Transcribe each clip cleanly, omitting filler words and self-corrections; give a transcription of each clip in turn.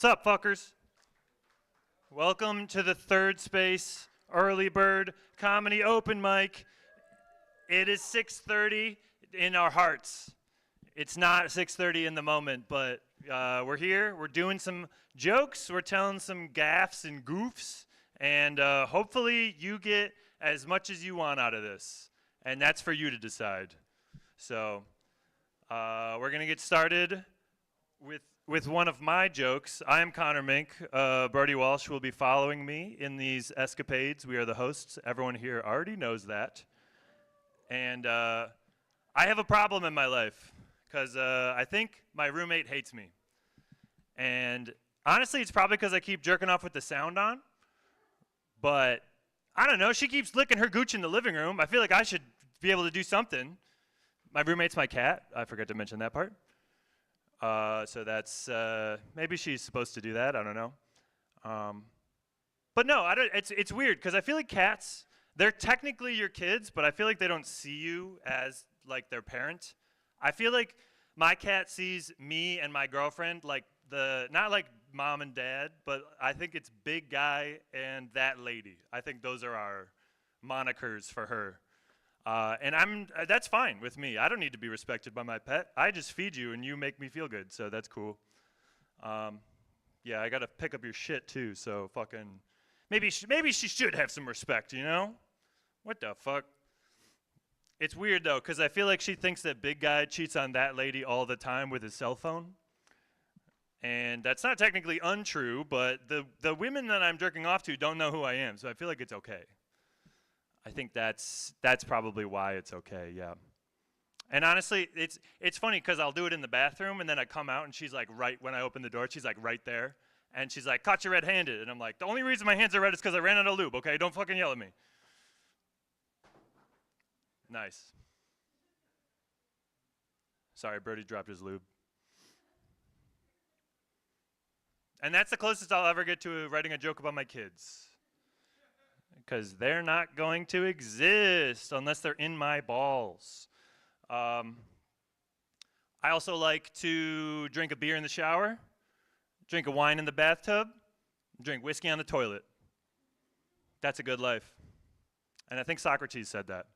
What's up, fuckers? Welcome to the Third Space Early Bird Comedy Open Mic. It is 6:30 in our hearts. It's not 6:30 in the moment, but we're here. We're doing some jokes. We're telling some gaffes and goofs. And hopefully you get as much as you want out of this. And that's for you to decide. So we're going to get started with one of my jokes. I am Connor Mink. Brody Walsh will be following me in these escapades. We are the hosts. Everyone here already knows that. And I have a problem in my life because I think my roommate hates me. And honestly, it's probably because I keep jerking off with the sound on. But I don't know. She keeps licking her gooch in the living room. I feel like I should be able to do something. My roommate's my cat. I forgot to mention that part. So that's maybe she's supposed to do that. I don't know. But no, I don't. It's weird because I feel like cats, they're technically your kids, but I feel like they don't see you as like their parent. I feel like my cat sees me and my girlfriend like not like mom and dad, but I think it's big guy and that lady. I think those are our monikers for her. And that's fine with me. I don't need to be respected by my pet. I just feed you and you make me feel good, so that's cool. Yeah, I gotta pick up your shit too, so fucking, maybe she should have some respect, you know? What the fuck? It's weird though, because I feel like she thinks that big guy cheats on that lady all the time with his cell phone. And that's not technically untrue, but the women that I'm jerking off to don't know who I am, so I feel like it's okay. I think that's probably why it's okay, yeah. And honestly, it's funny because I'll do it in the bathroom and then I come out and she's like right when I open the door, she's like right there. And she's like, caught you red-handed. And I'm like, the only reason my hands are red is because I ran out of lube, okay? Don't fucking yell at me. Nice. Sorry, Brody dropped his lube. And that's the closest I'll ever get to writing a joke about my kids. Because they're not going to exist unless they're in my balls. I also like to drink a beer in the shower, drink a wine in the bathtub, drink whiskey on the toilet. That's a good life. And I think Socrates said that.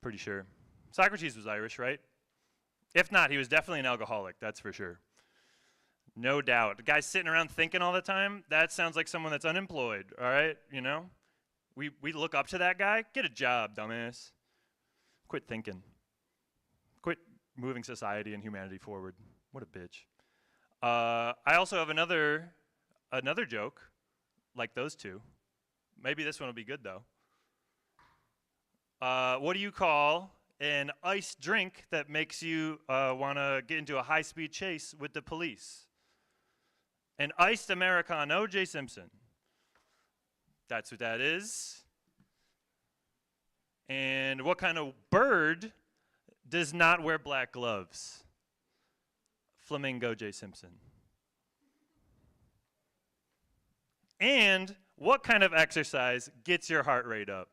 Pretty sure. Socrates was Irish, right? If not, he was definitely an alcoholic, that's for sure. No doubt. The guy sitting around thinking all the time, that sounds like someone that's unemployed, all right? You know? We look up to that guy. Get a job, dumbass. Quit thinking. Quit moving society and humanity forward. What a bitch. I also have another joke, like those two. Maybe this one will be good, though. What do you call an iced drink that makes you want to get into a high-speed chase with the police? An iced Americano, J. Simpson. That's what that is. And what kind of bird does not wear black gloves? Flamingo, J. Simpson. And what kind of exercise gets your heart rate up?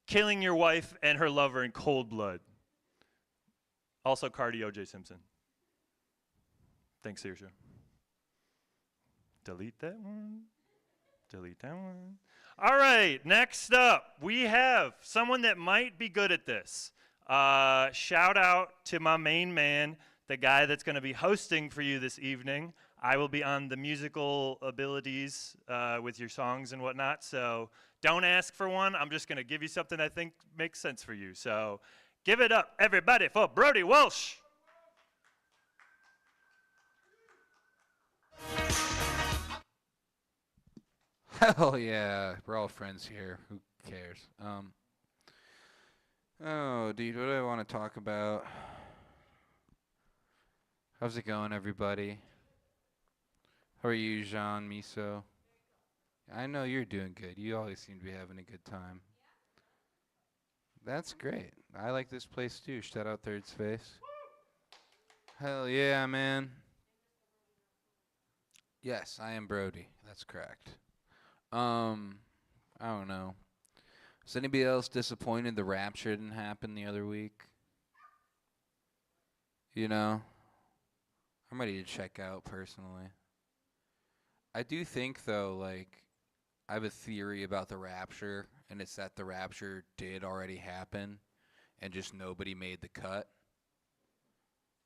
Killing your wife and her lover in cold blood. Also cardio, J. Simpson. Thanks, Saoirse. Delete that one. Delete that one. All right, next up, we have someone that might be good at this. Shout out to my main man, the guy that's going to be hosting for you this evening. I will be on the musical abilities with your songs and whatnot, so don't ask for one. I'm just going to give you something I think makes sense for you. So give it up, everybody, for Brody Walsh. Hell yeah, we're all friends here. Who cares? Oh, dude, what do I want to talk about? How's it going, everybody? How are you, Jean, Miso? I know you're doing good. You always seem to be having a good time. That's great. I like this place too. Shout out Third Space. Hell yeah, man. Yes, I am Brody. That's correct. I don't know. Was anybody else disappointed the rapture didn't happen the other week? You know? I'm ready to check out personally. I do think though, like, I have a theory about the rapture, and it's that the rapture did already happen, and just nobody made the cut.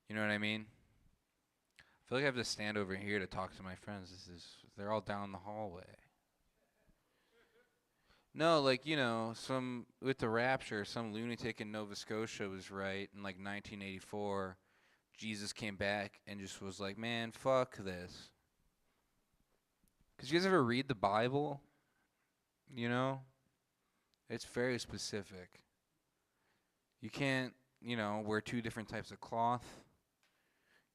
You know what I mean? I feel like I have to stand over here to talk to my friends. They're all down the hallway. No, like, some with the rapture, some lunatic in Nova Scotia was right in like 1984. Jesus came back and just was like, man, fuck this. Because you guys ever read the Bible? You know? It's very specific. You can't, wear two different types of cloth.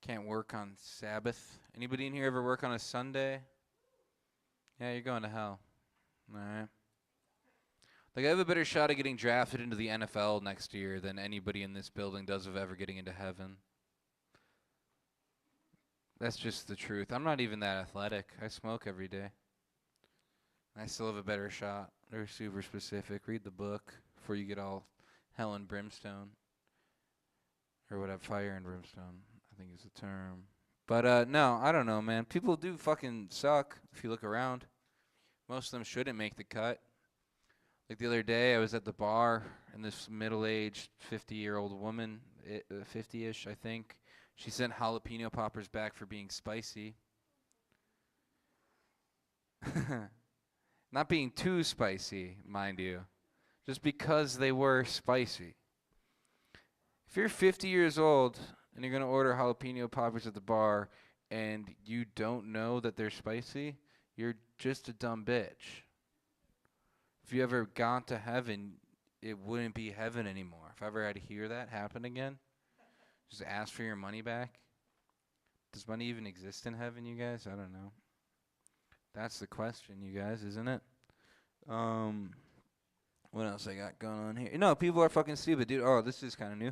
Can't work on Sabbath. Anybody in here ever work on a Sunday? Yeah, you're going to hell. All right. Like, I have a better shot of getting drafted into the NFL next year than anybody in this building does of ever getting into heaven. That's just the truth. I'm not even that athletic. I smoke every day. I still have a better shot. They're super specific. Read the book before you get all hell and brimstone. Or whatever, fire and brimstone, I think is the term. But, no, I don't know, man. People do fucking suck if you look around. Most of them shouldn't make the cut. Like the other day, I was at the bar, and this middle-aged 50-year-old woman, 50-ish, I think, she sent jalapeno poppers back for being spicy. Not being too spicy, mind you, just because they were spicy. If you're 50 years old and you're going to order jalapeno poppers at the bar and you don't know that they're spicy, you're just a dumb bitch. If you ever got to heaven, it wouldn't be heaven anymore. If I ever had to hear that happen again, just ask for your money back. Does money even exist in heaven, you guys? I don't know. That's the question, you guys, isn't it? What else I got going on here? No, people are fucking stupid, dude. Oh, this is kind of new.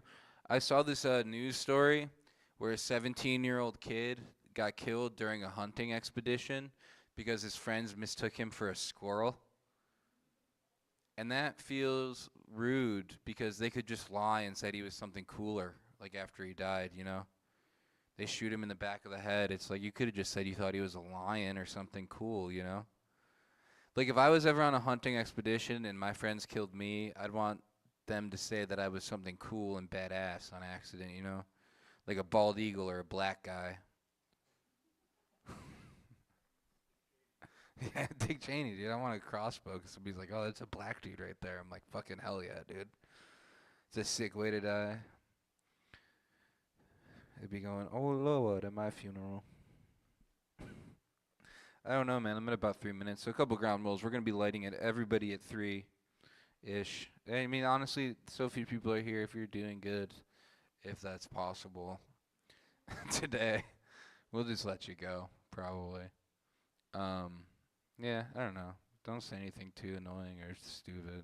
I saw this news story where a 17-year-old kid got killed during a hunting expedition because his friends mistook him for a squirrel. And that feels rude because they could just lie and said he was something cooler, like after he died, They shoot him in the back of the head. It's like you could have just said you thought he was a lion or something cool, Like if I was ever on a hunting expedition and my friends killed me, I'd want them to say that I was something cool and badass on accident, Like a bald eagle or a black guy. Yeah, Dick Cheney, dude. I want a crossbow because somebody's like, oh, that's a black dude right there. I'm like, fucking hell yeah, dude. It's a sick way to die. They'd be going, oh, Lord, at my funeral. I don't know, man. I'm at about 3 minutes. So a couple ground rules. We're going to be lighting it everybody at 3-ish. I mean, honestly, so few people are here. If you're doing good, if that's possible, today, we'll just let you go, probably. Yeah, I don't know. Don't say anything too annoying or stupid.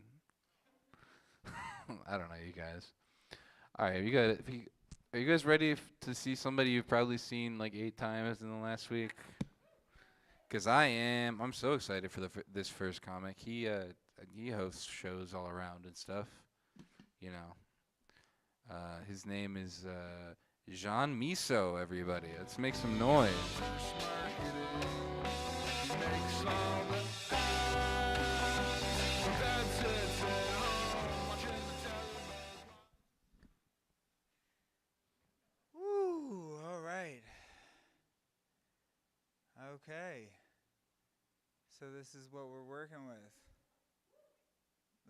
I don't know, you guys. All right, are you guys ready to see somebody you've probably seen like 8 times in the last week? Because I am. I'm so excited for this first comic. He hosts shows all around and stuff. His name is Jean Miso, everybody. Let's make some noise. Woo, all right. Okay. So this is what we're working with.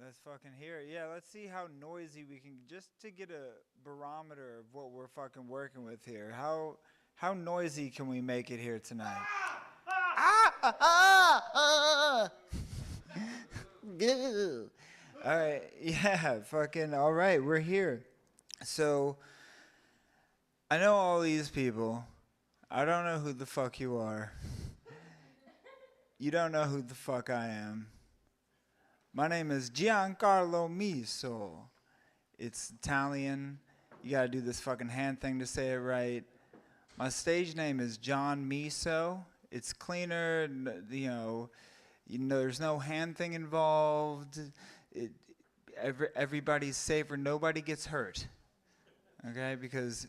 Let's fucking hear it. Yeah, let's see how noisy we can, just to get a barometer of what we're fucking working with here. How noisy can we make it here tonight? All right, yeah, fucking all right, we're here. So, I know all these people. I don't know who the fuck you are. You don't know who the fuck I am. My name is Giancarlo Miso. It's Italian. You gotta do this fucking hand thing to say it right. My stage name is John Miso. It's cleaner, there's no hand thing involved. Everybody's safer. Nobody gets hurt. Okay, because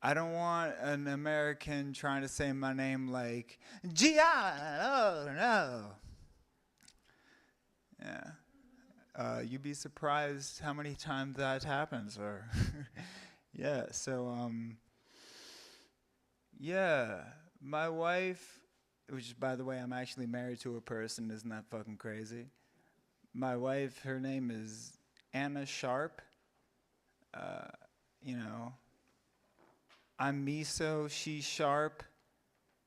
I don't want an American trying to say my name like Gian. Oh no. Yeah. You'd be surprised how many times that happens. Or yeah. So yeah. My wife, which by the way, I'm actually married to a person. Isn't that fucking crazy? My wife, her name is Anna Sharp. You know, I'm Miso, she's Sharp.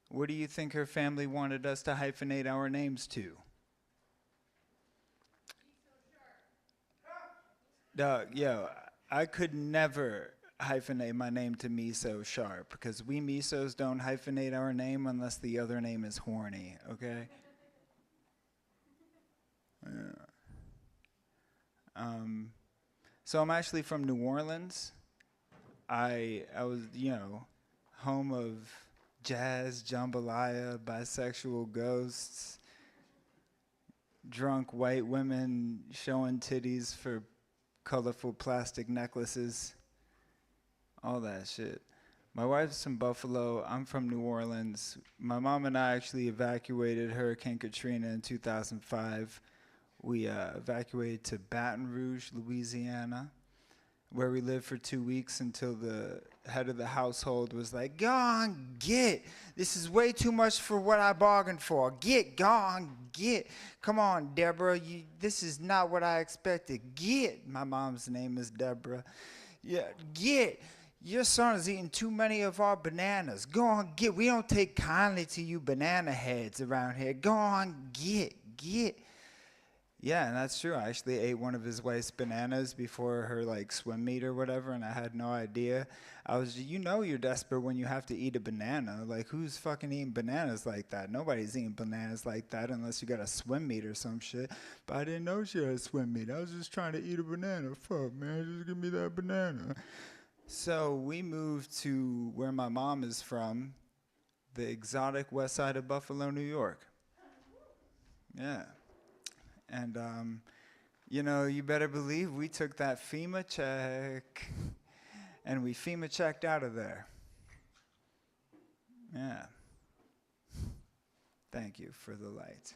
What do you think her family wanted us to hyphenate our names to? Yo, I could never hyphenate my name to Miso Sharp because we Misos don't hyphenate our name unless the other name is horny, okay? Yeah. So I'm actually from New Orleans. I was, home of jazz, jambalaya, bisexual ghosts, drunk white women showing titties for colorful plastic necklaces, all that shit. My wife's from Buffalo. I'm from New Orleans. My mom and I actually evacuated Hurricane Katrina in 2005. We evacuated to Baton Rouge, Louisiana, where we lived for 2 weeks until the head of the household was like, "Go on, get. This is way too much for what I bargained for. Go on, get. Come on, Deborah. This is not what I expected. Get." My mom's name is Deborah. Yeah, get. Your son is eating too many of our bananas. Go on, get. We don't take kindly to you banana heads around here. Go on, get. Yeah, and that's true. I actually ate one of his wife's bananas before her swim meet or whatever, and I had no idea. I was, you're desperate when you have to eat a banana. Like, who's fucking eating bananas like that? Nobody's eating bananas like that unless you got a swim meet or some shit. But I didn't know she had a swim meet. I was just trying to eat a banana. Fuck, man, just give me that banana. So we moved to where my mom is from, the exotic west side of Buffalo, New York. Yeah. And, you better believe we took that FEMA check and we FEMA checked out of there. Yeah. Thank you for the light.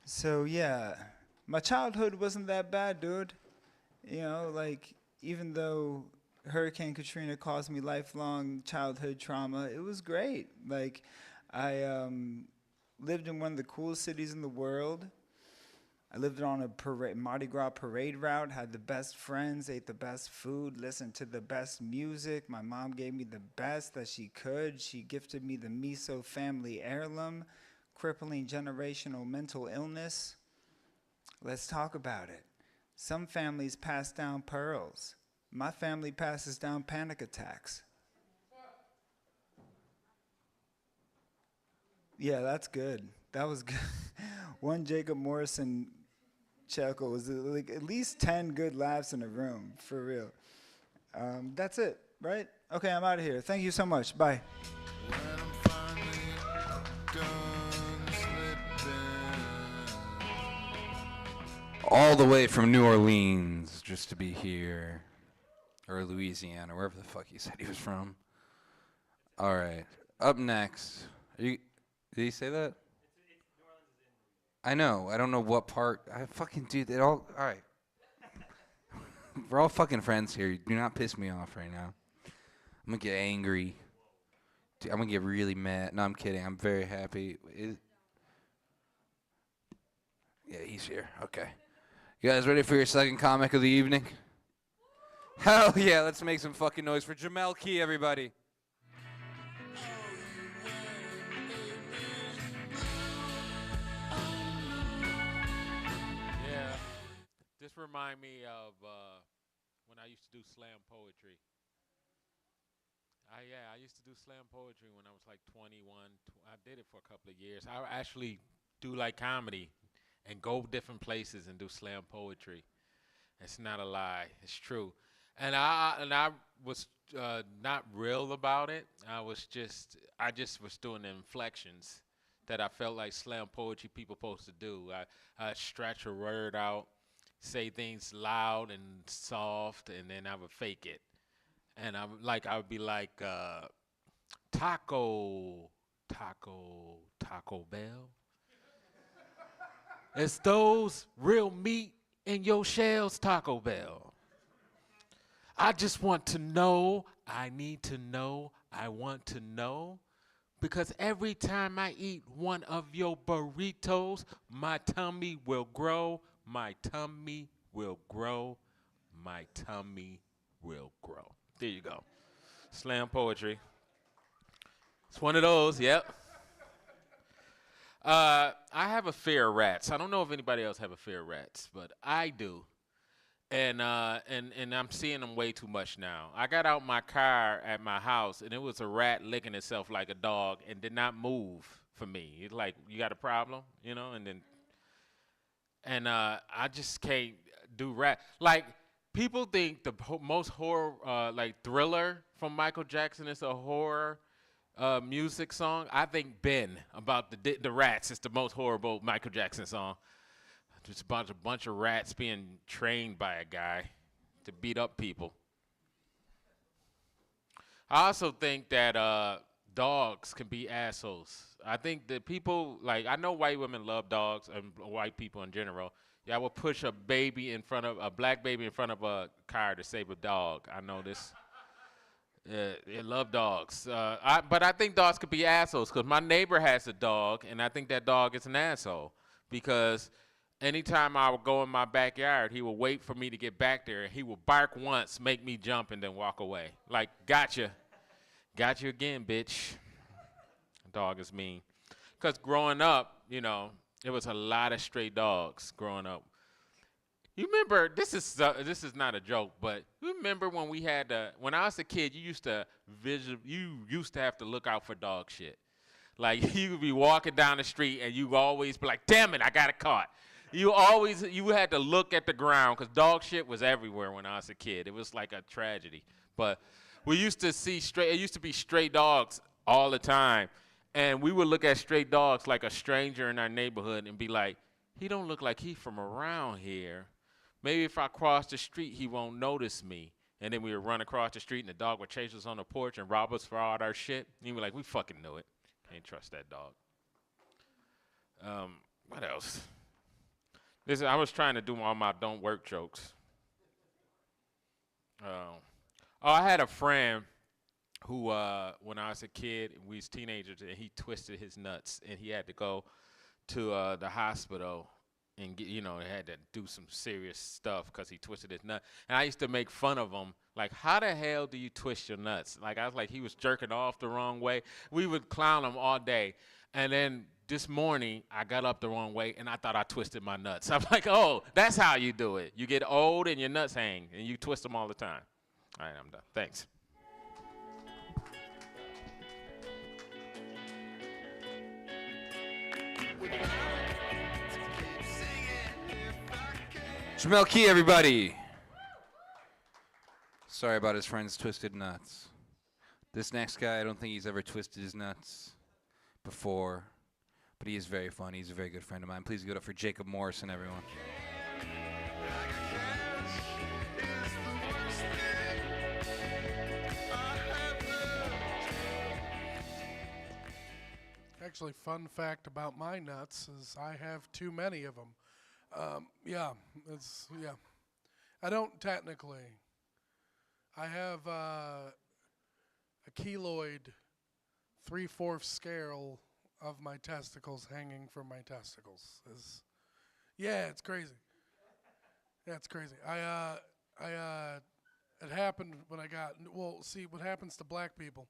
So, yeah, my childhood wasn't that bad, dude. Even though Hurricane Katrina caused me lifelong childhood trauma, it was great. I lived in one of the coolest cities in the world. I lived on a Mardi Gras parade route, had the best friends, ate the best food, listened to the best music. My mom gave me the best that she could. She gifted me the Miso family heirloom, crippling generational mental illness. Let's talk about it. Some families pass down pearls. My family passes down panic attacks. Yeah, that's good. That was good. One Jacob Morrison chuckle was at least 10 good laughs in a room, for real. That's it, right? Okay, I'm out of here. Thank you so much. Bye. All the way from New Orleans just to be here. Or Louisiana, wherever the fuck he said he was from. All right. Up next. Did he say that? I know. I don't know what part. I fucking do that all. All right. We're all fucking friends here. Do not piss me off right now. I'm going to get angry. Dude, I'm going to get really mad. No, I'm kidding. I'm very happy. Yeah, he's here. Okay. You guys ready for your second comic of the evening? Hell yeah. Let's make some fucking noise for Jamel Key, everybody. This remind me of when I used to do slam poetry. I used to do slam poetry when I was like 21. I did it for a couple of years. I actually do comedy and go different places and do slam poetry. It's not a lie. It's true. And I was not real about it. I just was doing the inflections that I felt like slam poetry people supposed to do. I stretch a word out, say things loud and soft, and then I would fake it. And I would be like, taco, Taco Bell. It's those real meat in your shells, Taco Bell. I just want to know, I need to know, I want to know. Because every time I eat one of your burritos, my tummy will grow, my tummy will grow, my tummy will grow. There you go. Slam poetry. It's one of those, yep. I have a fear of rats. I don't know if anybody else have a fear of rats, but I do. And I'm seeing them way too much now. I got out my car at my house, and it was a rat licking itself like a dog and did not move for me. It's like, you got a problem, you know? And I just can't do rat. Like, people think the most horror, like Thriller from Michael Jackson is a horror music song. I think Ben about the rats is the most horrible Michael Jackson song. Just a bunch of rats being trained by a guy to beat up people. I also think that dogs can be assholes. I think that people, like, I know white women love dogs and white people in general. Yeah, I will push a black baby in front of a car to save a dog. I know this. They love dogs. But I think dogs could be assholes because my neighbor has a dog, and I think that dog is an asshole because anytime I would go in my backyard, he would wait for me to get back there, and he would bark once, make me jump, and then walk away. Like, gotcha. Got you again, bitch. Dog is mean. Because growing up, you know, there was a lot of stray dogs growing up. You remember, this is not a joke, but you remember when when I was a kid, you used to have to look out for dog shit. Like, you would be walking down the street, and you always be like, damn it, I got it caught. You had to look at the ground because dog shit was everywhere when I was a kid. It was like a tragedy. But we used to it used to be stray dogs all the time. And we would look at stray dogs like a stranger in our neighborhood and be like, he don't look like he from around here. Maybe if I cross the street, he won't notice me. And then we would run across the street and the dog would chase us on the porch and rob us for all our shit. And we'd be like, we fucking knew it. Can't trust that dog. What else? Listen, I was trying to do all my don't work jokes. I had a friend who, when I was a kid, we was teenagers, and he twisted his nuts, and he had to go to the hospital and had to do some serious stuff because he twisted his nut. And I used to make fun of him, like, how the hell do you twist your nuts? Like, I was like, he was jerking off the wrong way. We would clown him all day. And then this morning, I got up the wrong way, and I thought I twisted my nuts. I'm like, oh, that's how you do it. You get old, and your nuts hang, and you twist them all the time. All right, I'm done. Thanks. Jamel Key, everybody. Sorry about his friend's twisted nuts. This next guy, I don't think he's ever twisted his nuts before, but he is very funny. He's a very good friend of mine. Please give it up for Jacob Morrison, everyone. Actually, fun fact about my nuts is I have too many of them. Yeah. I don't technically. I have a keloid 3/4 scale of my testicles hanging from my testicles. It's crazy. Yeah, it's crazy. It happened when what happens to black people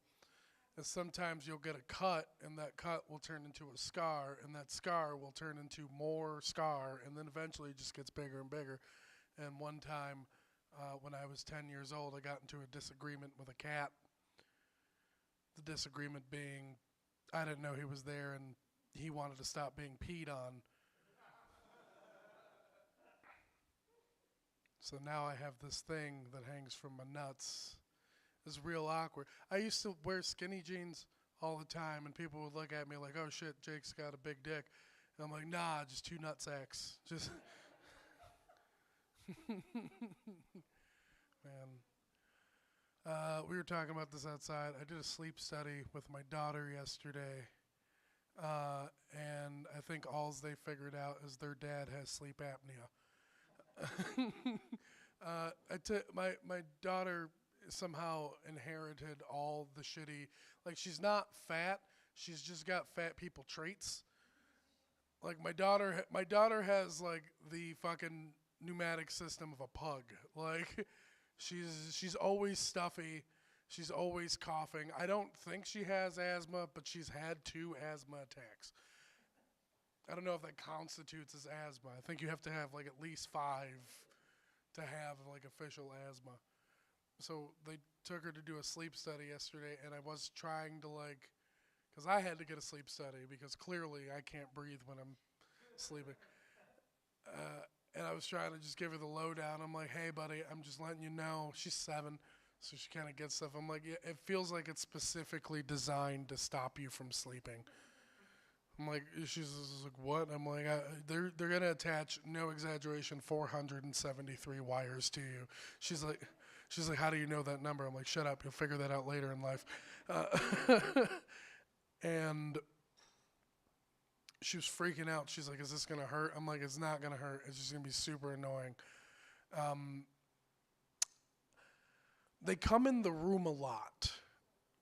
is sometimes you'll get a cut, and that cut will turn into a scar, and that scar will turn into more scar, and then eventually it just gets bigger and bigger. And one time, when I was 10 years old, I got into a disagreement with a cat. The disagreement being, I didn't know he was there, and he wanted to stop being peed on. So now I have this thing that hangs from my nuts. It's real awkward. I used to wear skinny jeans all the time, and people would look at me like, oh shit, Jake's got a big dick. And I'm like, nah, just two nut sacks. Man. We were talking about this outside. I did a sleep study with my daughter yesterday. And I think all they figured out is their dad has sleep apnea. My daughter somehow inherited all the shitty, like she's not fat, she's just got fat people traits. Like my daughter has like the fucking pneumatic system of a pug. Like she's always stuffy, she's always coughing. I don't think she has asthma, but she's had 2 asthma attacks. I don't know if that constitutes as asthma. I think you have to have like at least 5 to have like official asthma. So they took her to do a sleep study yesterday, and I was trying to like, because I had to get a sleep study because clearly I can't breathe when I'm sleeping. And I was trying to just give her the lowdown. I'm like, hey, buddy, I'm just letting you know. She's 7, so she kind of gets stuff. I'm like, yeah, it feels like it's specifically designed to stop you from sleeping. I'm like, she's like, what? I'm like, they're gonna attach, no exaggeration, 473 wires to you. She's like, how do you know that number? I'm like, shut up, you'll figure that out later in life. And she was freaking out. She's like, is this gonna hurt? I'm like, it's not gonna hurt. It's just gonna be super annoying. They come in the room a lot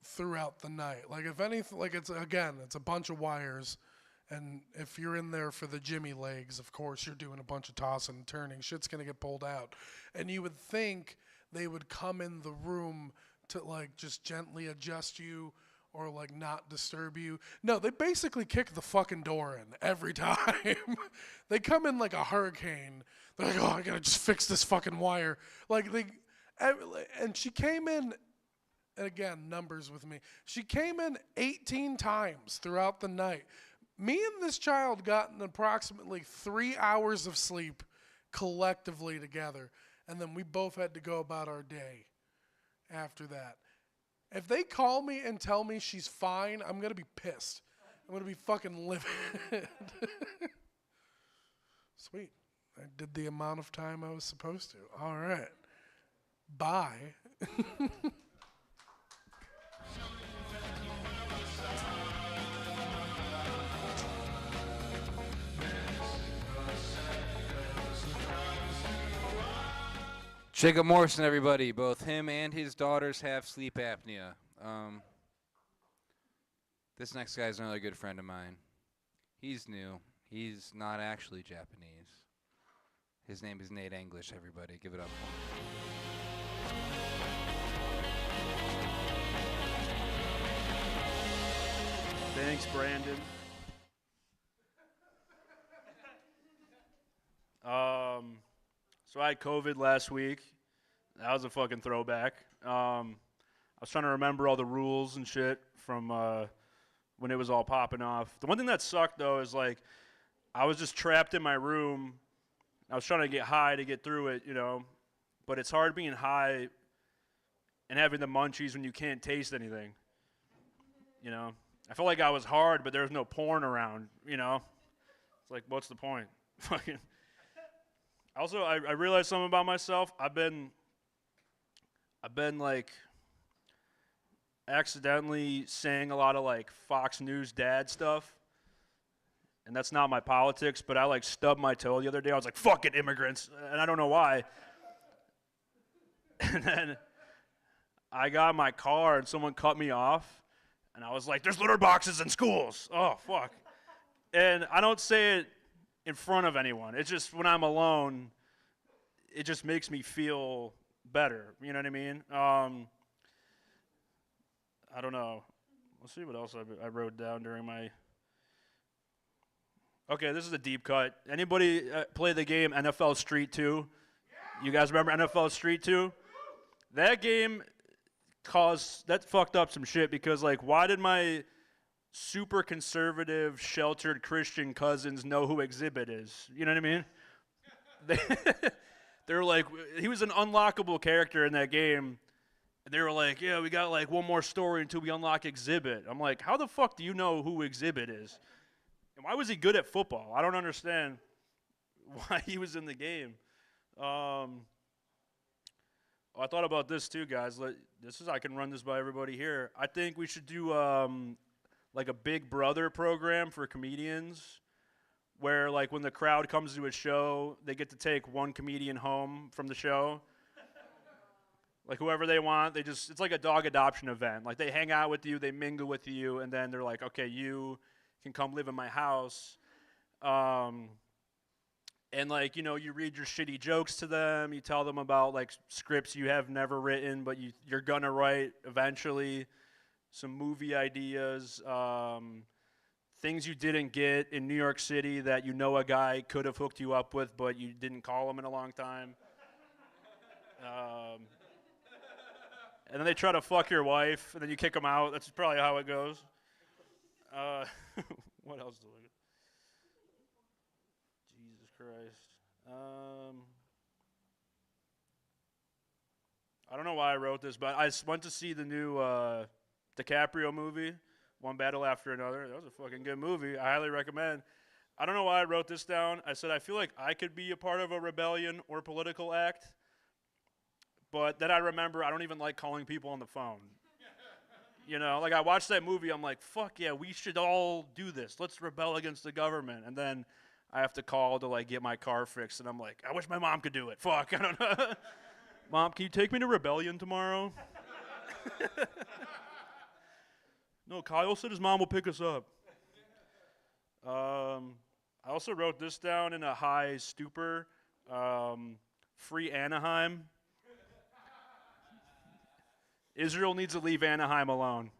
throughout the night. Like if anything, like it's a bunch of wires, and if you're in there for the Jimmy legs, of course you're doing a bunch of tossing and turning. Shit's gonna get pulled out, and you would think they would come in the room to like just gently adjust you or like not disturb you. No, they basically kick the fucking door in every time. They come in like a hurricane. They're like, oh, I gotta just fix this fucking wire. And she came in. And again, numbers with me. She came in 18 times throughout the night. Me and this child got in approximately 3 hours of sleep collectively together. And then we both had to go about our day after that. If they call me and tell me she's fine, I'm going to be pissed. I'm going to be fucking livid. Sweet. I did the amount of time I was supposed to. All right. Bye. Jacob Morrison, everybody. Both him and his daughters have sleep apnea. This next guy's another good friend of mine. He's new. He's not actually Japanese. His name is Nate English, everybody. Give it up. Thanks, Brandon. So I had COVID last week. That was a fucking throwback. I was trying to remember all the rules and shit from when it was all popping off. The one thing that sucked, though, is like I was just trapped in my room. I was trying to get high to get through it, you know. But it's hard being high and having the munchies when you can't taste anything, you know. I felt like I was hard, but there was no porn around, you know. It's like, what's the point? Fucking. Also, I realized something about myself. I've been like accidentally saying a lot of like Fox News dad stuff, and that's not my politics. But I like stubbed my toe the other day. I was like, "Fuck it, immigrants," and I don't know why. And then I got in my car and someone cut me off, and I was like, "There's litter boxes in schools." Oh fuck! And I don't say it in front of anyone. It's just when I'm alone, it just makes me feel better. You know what I mean? I don't know. Let's see what else I wrote down during my... Okay, this is a deep cut. Anybody play the game NFL Street 2? You guys remember NFL Street 2? That game that fucked up some shit because, like, why did my super conservative, sheltered Christian cousins know who Exhibit is? You know what I mean? They're like, he was an unlockable character in that game. And they were like, yeah, we got like one more story until we unlock Exhibit. I'm like, how the fuck do you know who Exhibit is? And why was he good at football? I don't understand why he was in the game. I thought about this too, guys. I can run this by everybody here. I think we should do like a Big Brother program for comedians, where like when the crowd comes to a show, they get to take one comedian home from the show. Like whoever they want, it's like a dog adoption event. Like they hang out with you, they mingle with you, and then they're like, okay, you can come live in my house. And like, you know, you read your shitty jokes to them, you tell them about like scripts you have never written, but you're gonna write eventually, some movie ideas, things you didn't get in New York City that you know a guy could have hooked you up with, but you didn't call him in a long time. And then they try to fuck your wife, and then you kick them out. That's probably how it goes. What else do I get? Jesus Christ. I don't know why I wrote this, but I went to see the new DiCaprio movie, One Battle After Another. That was a fucking good movie. I highly recommend. I don't know why I wrote this down. I said I feel like I could be a part of a rebellion or political act. But then I remember I don't even like calling people on the phone. You know, like I watched that movie, I'm like, fuck yeah, we should all do this. Let's rebel against the government. And then I have to call to like get my car fixed, and I'm like, I wish my mom could do it. Fuck, I don't know. Mom, can you take me to Rebellion tomorrow? No, Kyle said his mom will pick us up. I also wrote this down in a high stupor. Free Anaheim. Israel needs to leave Anaheim alone.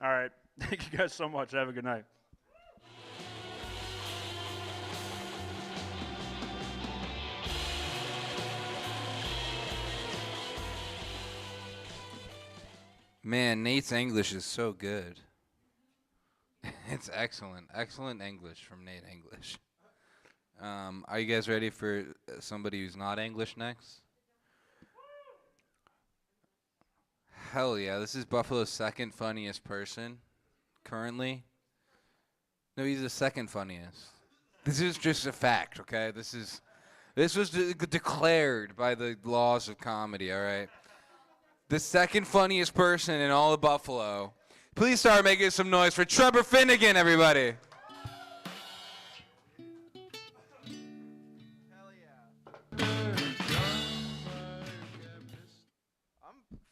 All right. Thank you guys so much. Have a good night. Man, Nate's English is so good. It's excellent. Excellent English from Nate English. Are you guys ready for somebody who's not English next? Hell yeah, this is Buffalo's second funniest person currently. No, he's the second funniest. This is just a fact, okay? This was declared by the laws of comedy, all right? The second funniest person in all of Buffalo. Please start making some noise for Trevor Finnegan, everybody.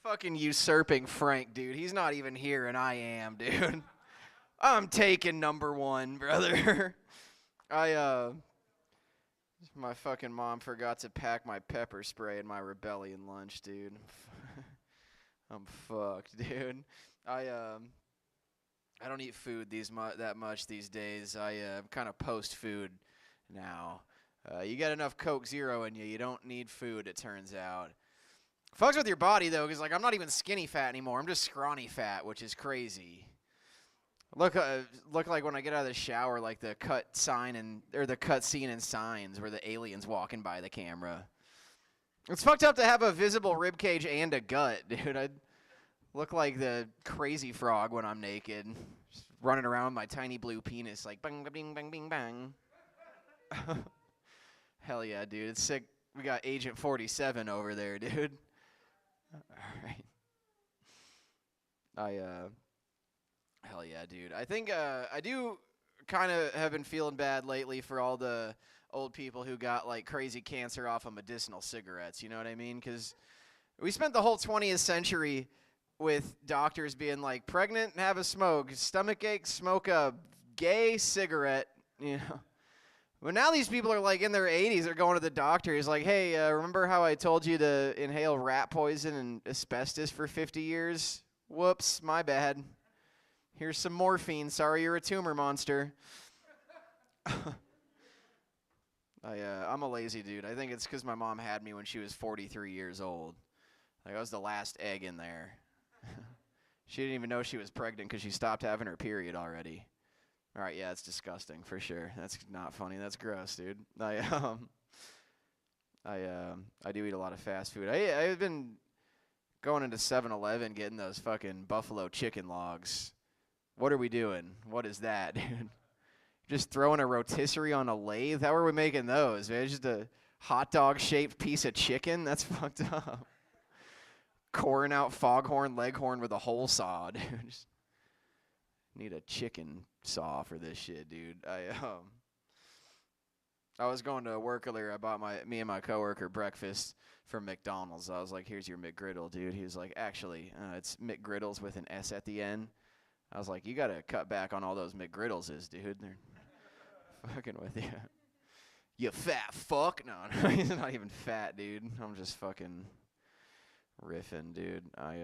Fucking usurping Frank, dude. He's not even here, and I am, dude. I'm taking number one, brother. My fucking mom forgot to pack my pepper spray in my rebellion lunch, dude. I'm fucked, dude. I don't eat food that much these days. I'm kind of post-food now. You get enough Coke Zero in you, you don't need food, it turns out. Fucks with your body, though, because, like, I'm not even skinny fat anymore. I'm just scrawny fat, which is crazy. Look like when I get out of the shower, like the cut scene in Signs where the alien's walking by the camera. It's fucked up to have a visible ribcage and a gut, dude. I look like the crazy frog when I'm naked, just running around with my tiny blue penis, like bang, bang, bang, bang, bang. Hell yeah, dude. It's sick. We got Agent 47 over there, dude. All right. Hell yeah, dude. I think I do kind of have been feeling bad lately for all the old people who got like crazy cancer off of medicinal cigarettes. You know what I mean? Because we spent the whole 20th century with doctors being like, pregnant, have a smoke. Stomach ache, smoke a gay cigarette. You know. But now these people are like in their 80s. They're going to the doctor. He's like, hey, remember how I told you to inhale rat poison and asbestos for 50 years? Whoops, my bad. Here's some morphine. Sorry you're a tumor monster. I'm a lazy dude. I think it's because my mom had me when she was 43 years old. Like, I was the last egg in there. She didn't even know she was pregnant because she stopped having her period already. All right, yeah, it's disgusting for sure. That's not funny. That's gross, dude. I do eat a lot of fast food. I've been going into 7-Eleven getting those fucking buffalo chicken logs. What are we doing? What is that, dude? Just throwing a rotisserie on a lathe? How are we making those, man? Just a hot dog shaped piece of chicken. That's fucked up. Coring out foghorn leghorn with a hole saw, dude. Just need a chicken saw for this shit, dude. I was going to work earlier. I bought me and my coworker breakfast from McDonald's. I was like, "Here's your McGriddle, dude." He was like, "Actually, it's McGriddles with an S at the end." I was like, "You gotta cut back on all those McGriddleses, dude. They're fucking with you. You fat fuck." No, he's not even fat, dude. I'm just fucking riffing, dude. I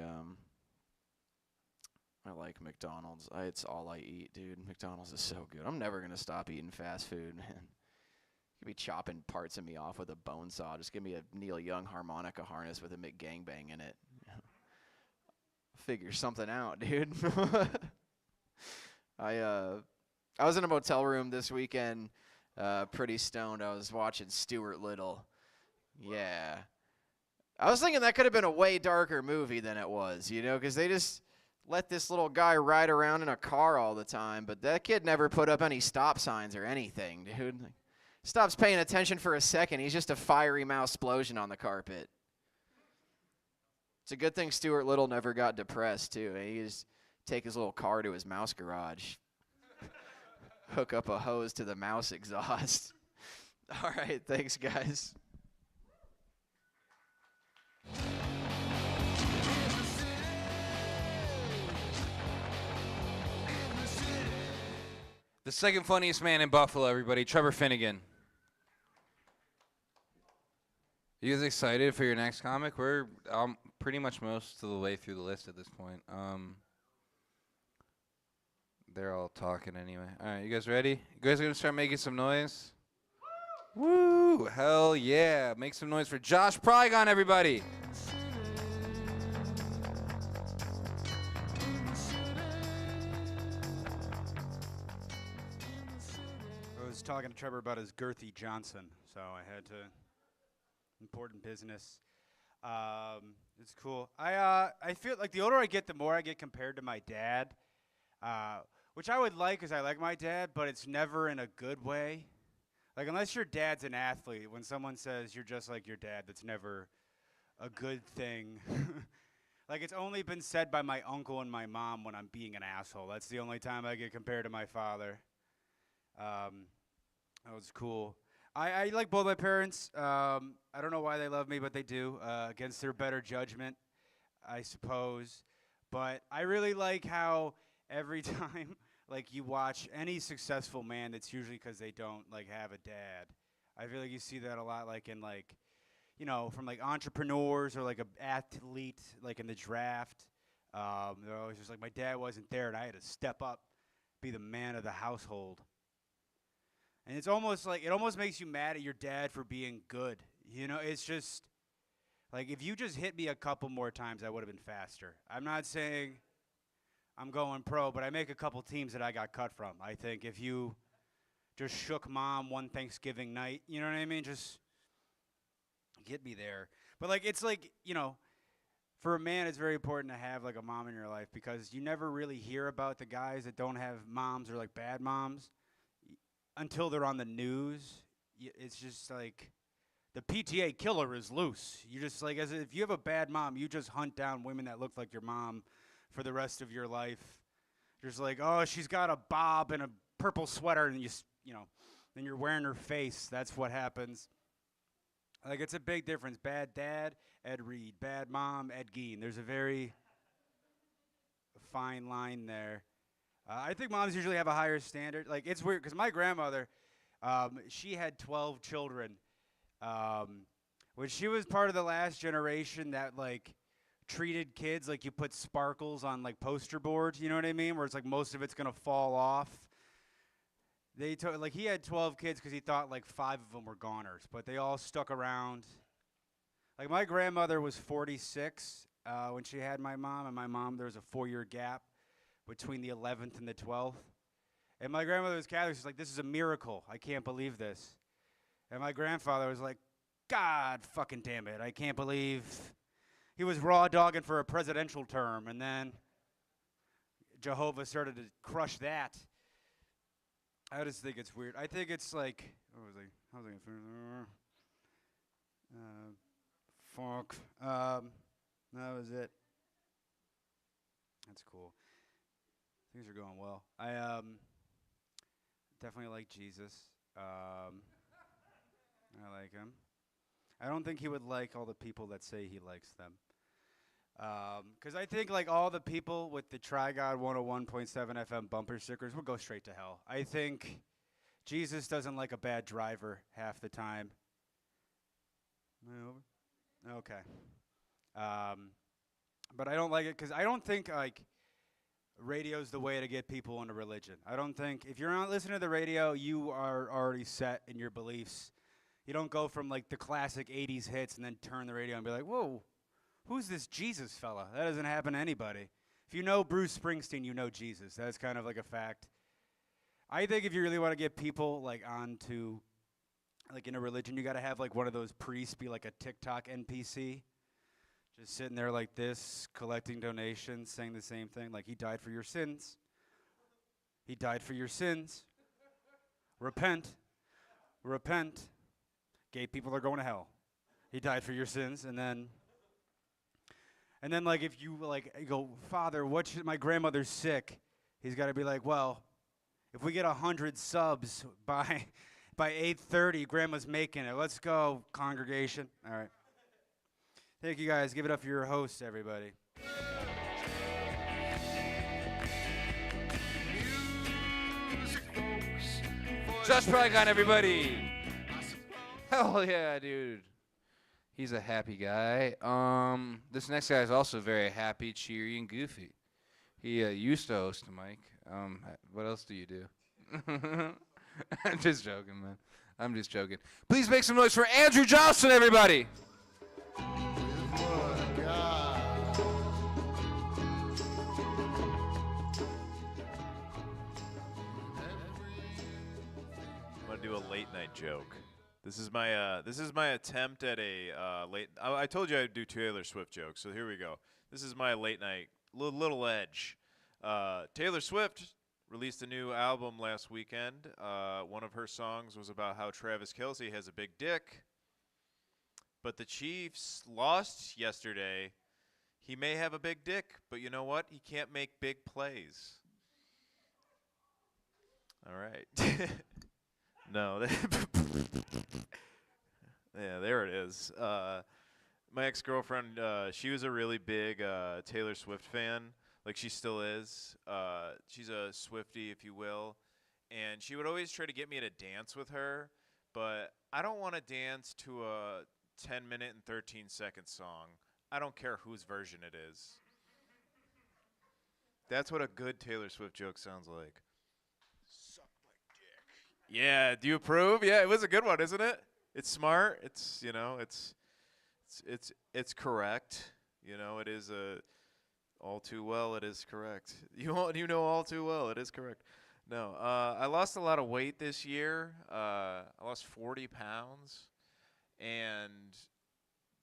like McDonald's. It's all I eat, dude. McDonald's is so good. I'm never gonna stop eating fast food, man. You could be chopping parts of me off with a bone saw. Just give me a Neil Young harmonica harness with a McGangbang in it. Figure something out, dude. I was in a motel room this weekend, pretty stoned. I was watching Stuart Little. Yeah. I was thinking that could have been a way darker movie than it was, you know, because they just let this little guy ride around in a car all the time, but that kid never put up any stop signs or anything, dude. Like, stops paying attention for a second. He's just a fiery mouse explosion on the carpet. It's a good thing Stuart Little never got depressed, too. He just take his little car to his mouse garage, hook up a hose to the mouse exhaust. All right, thanks, guys. The second funniest man in Buffalo, everybody, Trevor Finnegan. You guys excited for your next comic? We're pretty much most of the way through the list at this point. They're all talking anyway. All right, you guys ready? You guys are going to start making some noise? Woo! Hell yeah. Make some noise for Josh Prygon, everybody. I was talking to Trevor about his girthy Johnson, so I had to. Important business. It's cool. I feel like the older I get, the more I get compared to my dad, which I would like because I like my dad, but it's never in a good way. Like, unless your dad's an athlete, when someone says you're just like your dad, that's never a good thing. Like, it's only been said by my uncle and my mom when I'm being an asshole. That's the only time I get compared to my father. That was cool. I like both my parents. I don't know why they love me, but they do, against their better judgment, I suppose. But I really like how every time, like, you watch any successful man, it's usually because they don't, like, have a dad. I feel like you see that a lot, like, in, like, you know, from, like, entrepreneurs or, like, an athlete, like, in the draft. They're always just like, my dad wasn't there, and I had to step up, be the man of the household. And it's almost like, it almost makes you mad at your dad for being good. You know, it's just, like, if you just hit me a couple more times, I would have been faster. I'm not saying I'm going pro, but I make a couple teams that I got cut from. I think if you just shook mom one Thanksgiving night, you know what I mean? Just get me there. But, like, it's like, you know, for a man, it's very important to have, like, a mom in your life because you never really hear about the guys that don't have moms or, like, bad moms until they're on the news. It's just like the PTA killer is loose. You just like, as if you have a bad mom, you just hunt down women that look like your mom for the rest of your life. Just like, oh, she's got a bob and a purple sweater, and you know, then you're wearing her face. That's what happens. Like, it's a big difference. Bad dad, Ed Reed. Bad mom, Ed Gein. There's a very fine line there. I think moms usually have a higher standard. Like, it's weird because my grandmother, she had 12 children. When she was part of the last generation that, like, treated kids like you put sparkles on, like, poster boards, you know what I mean? Where it's like most of it's going to fall off. They took, like, he had 12 kids because he thought, like, 5 of them were goners, but they all stuck around. Like, my grandmother was 46 when she had my mom, and my mom, there was a 4-year gap between the 11th and the 12th. And my grandmother was Catholic. She's like, this is a miracle. I can't believe this. And my grandfather was like, God fucking damn it. I can't believe he was raw dogging for a presidential term. And then Jehovah started to crush that. I just think it's weird. I think it's like, what was I? How was I gonna finish? Fuck. That was it. That's cool. Things are going well. I definitely like Jesus. I like him. I don't think he would like all the people that say he likes them. Because I think like all the people with the Trigod 101.7 FM bumper stickers would go straight to hell. I think Jesus doesn't like a bad driver half the time. Am I over? Okay. But I don't like it because I don't think like radio's the way to get people into religion. I don't think if you're not listening to the radio, you are already set in your beliefs. You don't go from like the classic 80s hits and then turn the radio and be like, whoa, who's this Jesus fella? That doesn't happen to anybody. If you know Bruce Springsteen, you know Jesus. That's kind of like a fact. I think if you really want to get people like onto like in a religion, you got to have like one of those priests be like a TikTok NPC. Just sitting there like this, collecting donations, saying the same thing, like he died for your sins. He died for your sins. Repent. Repent. Gay people are going to hell. He died for your sins, and then like if you like you go, Father, my grandmother's sick. He's got to be like, well, if we get 100 subs by 8:30, Grandma's making it. Let's go, congregation. All right. Thank you guys. Give it up for your hosts, everybody. Just Probably Gone, everybody. Hell yeah, dude. He's a happy guy. This next guy is also very happy, cheery, and goofy. He used to host a mic. What else do you do? I'm just joking, man. I'm just joking. Please make some noise for Andrew Johnson, everybody. Do a late night joke. This is my attempt at a late. I told you I'd do Taylor Swift jokes, so here we go. This is my late night little edge. Taylor Swift released a new album last weekend. One of her songs was about how Travis Kelce has a big dick, but the Chiefs lost yesterday. He may have a big dick, but you know what? He can't make big plays. All right. No. Yeah, there it is. My ex-girlfriend, she was a really big Taylor Swift fan. Like, she still is. She's a Swiftie, if you will. And she would always try to get me to dance with her. But I don't want to dance to a 10-minute and 13-second song. I don't care whose version it is. That's what a good Taylor Swift joke sounds like. Yeah, do you approve? Yeah, it was a good one, isn't it? It's smart. It's, you know, it's correct. You know, it is all too well. It is correct. You know all too well. It is correct. No, I lost a lot of weight this year. I lost 40 pounds, and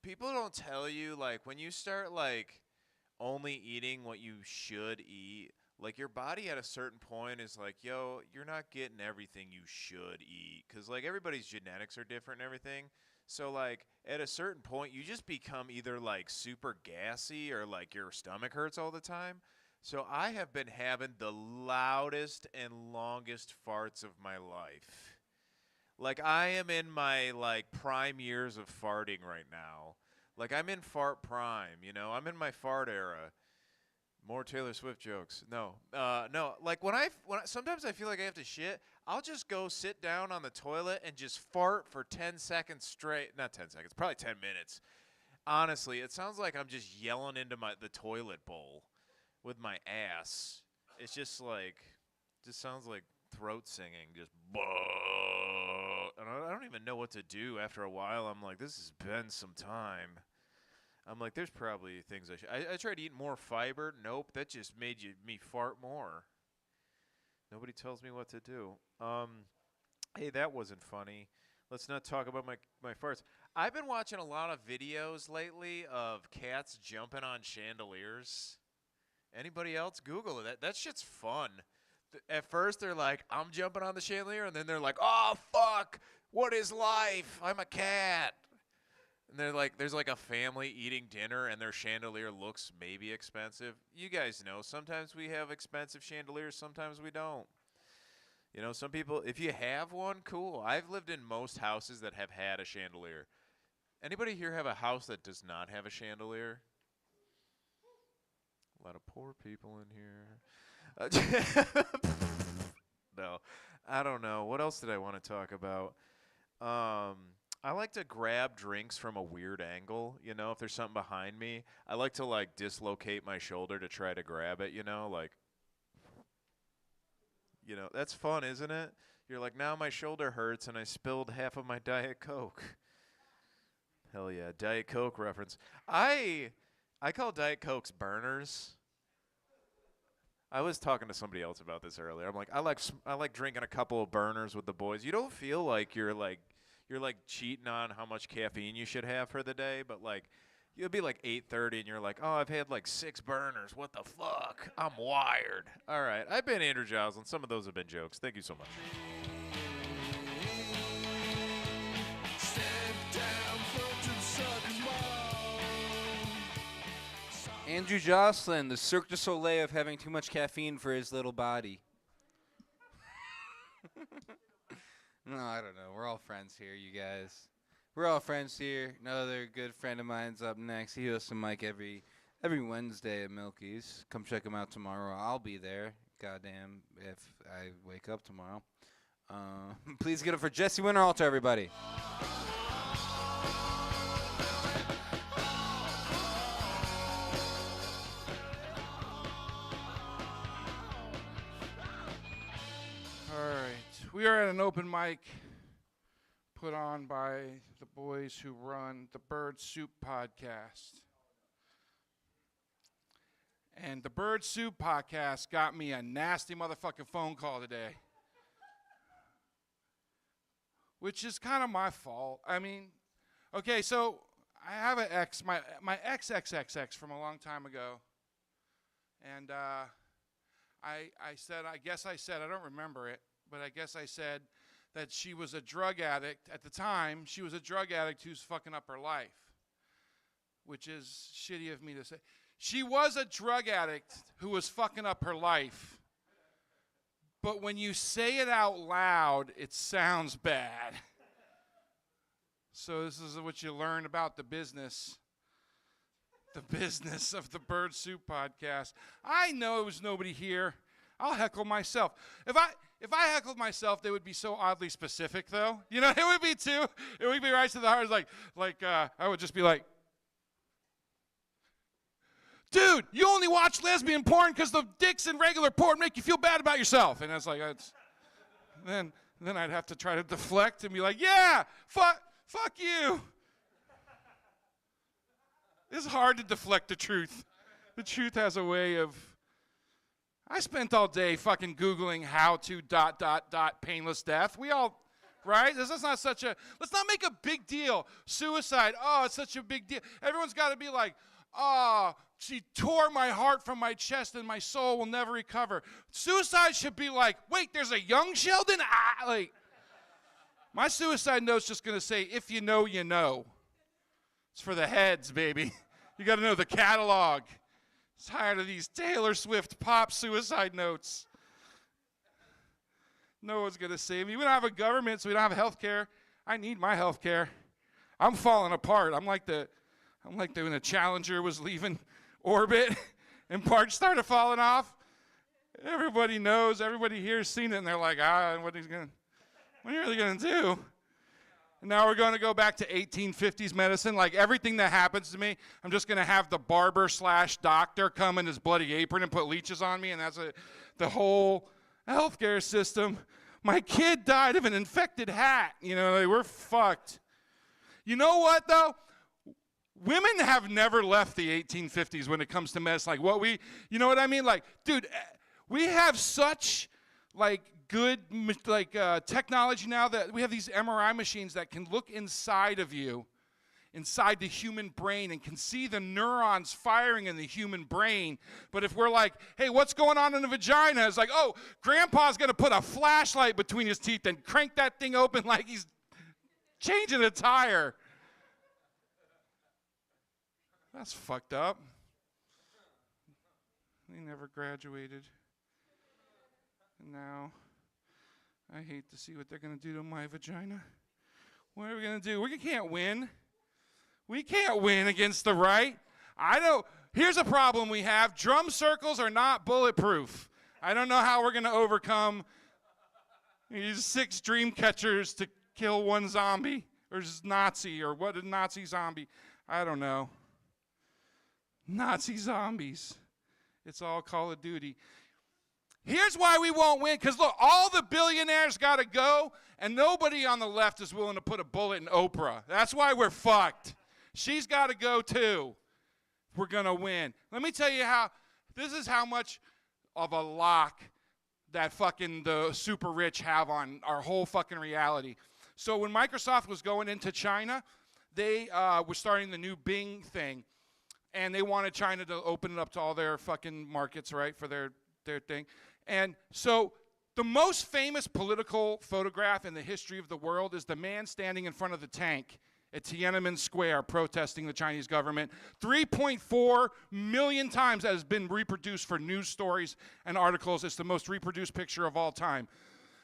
people don't tell you like when you start like only eating what you should eat. Like, your body at a certain point is like, yo, you're not getting everything you should eat. Because, like, everybody's genetics are different and everything. So, like, at a certain point, you just become either, like, super gassy or, like, your stomach hurts all the time. So I have been having the loudest and longest farts of my life. Like, I am in my, like, prime years of farting right now. Like, I'm in fart prime, you know? I'm in my fart era. More Taylor Swift jokes. No. Like when sometimes I feel like I have to shit, I'll just go sit down on the toilet and just fart for 10 seconds straight. Not 10 seconds, probably 10 minutes. Honestly, it sounds like I'm just yelling into the toilet bowl with my ass. It's just sounds like throat singing. Just and I don't even know what to do after a while. I'm like, this has been some time. I'm like, there's probably things I should. I tried to eat more fiber. Nope, that just made me fart more. Nobody tells me what to do. Hey, that wasn't funny. Let's not talk about my farts. I've been watching a lot of videos lately of cats jumping on chandeliers. Anybody else? Google it. That shit's fun. At first, they're like, I'm jumping on the chandelier, and then they're like, oh, fuck, what is life? I'm a cat. And they're like, there's like a family eating dinner and their chandelier looks maybe expensive. You guys know, sometimes we have expensive chandeliers, sometimes we don't. You know, some people, if you have one, cool. I've lived in most houses that have had a chandelier. Anybody here have a house that does not have a chandelier? A lot of poor people in here. No, I don't know. What else did I want to talk about? I like to grab drinks from a weird angle, you know, if there's something behind me. I like to, like, dislocate my shoulder to try to grab it, you know, like, you know, that's fun, isn't it? You're like, now my shoulder hurts and I spilled half of my Diet Coke. Hell yeah, Diet Coke reference. I call Diet Cokes burners. I was talking to somebody else about this earlier. I'm like, I like drinking a couple of burners with the boys. You don't feel like you're cheating on how much caffeine you should have for the day, but like you'll be like 8:30 and you're like, oh, I've had like 6 burners. What the fuck? I'm wired. All right, I've been Andrew Joslin. Some of those have been jokes. Thank you so much. Andrew Joslin, the Cirque du Soleil of having too much caffeine for his little body. No, I don't know. We're all friends here, you guys. We're all friends here. Another good friend of mine's up next. He hosts a mic every Wednesday at Milky's. Come check him out tomorrow. I'll be there. Goddamn, if I wake up tomorrow. Please get it for Jesse Winterhalter, everybody. We are at an open mic put on by the boys who run the Bird Soup podcast. And the Bird Soup podcast got me a nasty motherfucking phone call today. Which is kind of my fault. I mean, okay, so I have an ex, my ex from a long time ago. And I guess I said, I don't remember it, but I guess I said that she was a drug addict. At the time, she was a drug addict who's fucking up her life, which is shitty of me to say. She was a drug addict who was fucking up her life, but when you say it out loud, it sounds bad. So this is what you learn about the business of the Bird Soup podcast. I know there was nobody here. I'll heckle myself. If I heckled myself, they would be so oddly specific, though. You know, it would be too. It would be right to the heart. Like I would just be like, dude, you only watch lesbian porn because the dicks in regular porn make you feel bad about yourself. And it's like, then I'd have to try to deflect and be like, yeah, fuck you. It's hard to deflect the truth. The truth has a way of. I spent all day fucking Googling how to ... painless death. We all, right? This is not such a, let's not make a big deal. Suicide, oh, it's such a big deal. Everyone's got to be like, oh, she tore my heart from my chest and my soul will never recover. Suicide should be like, wait, there's a young Sheldon? Like, my suicide note's just going to say, if you know, you know. It's for the heads, baby. You got to know the catalog. Tired of these Taylor Swift pop suicide notes. No one's going to save me. We don't have a government, so we don't have health care. I need my health care. I'm falling apart. I'm like when the Challenger was leaving orbit and parts started falling off. Everybody knows. Everybody here has seen it, and they're like, what are you really going to do? And now we're going to go back to 1850s medicine. Like everything that happens to me, I'm just going to have the barber/doctor come in his bloody apron and put leeches on me, and that's the whole healthcare system. My kid died of an infected hat. You know, like, we're fucked. You know what, though? Women have never left the 1850s when it comes to medicine. Like you know what I mean? Like, dude, we have such, like, good technology now that we have these MRI machines that can look inside of you, inside the human brain, and can see the neurons firing in the human brain. But if we're like, hey, what's going on in the vagina? It's like, oh, grandpa's going to put a flashlight between his teeth and crank that thing open like he's changing a tire. That's fucked up. They never graduated. And now I hate to see what they're going to do to my vagina. What are we going to do? We can't win. We can't win against the right. I know. Here's a problem we have. Drum circles are not bulletproof. I don't know how we're going to overcome these 6 dream catchers to kill one zombie or Nazi or what a Nazi zombie. I don't know. Nazi zombies. It's all Call of Duty. Here's why we won't win. Because look, all the billionaires got to go, and nobody on the left is willing to put a bullet in Oprah. That's why we're fucked. She's got to go too. We're going to win. Let me tell you this is how much of a lock that fucking the super rich have on our whole fucking reality. So when Microsoft was going into China, they were starting the new Bing thing. And they wanted China to open it up to all their fucking markets, right, for their thing. And so the most famous political photograph in the history of the world is the man standing in front of the tank at Tiananmen Square protesting the Chinese government. 3.4 million times that has been reproduced for news stories and articles. It's the most reproduced picture of all time.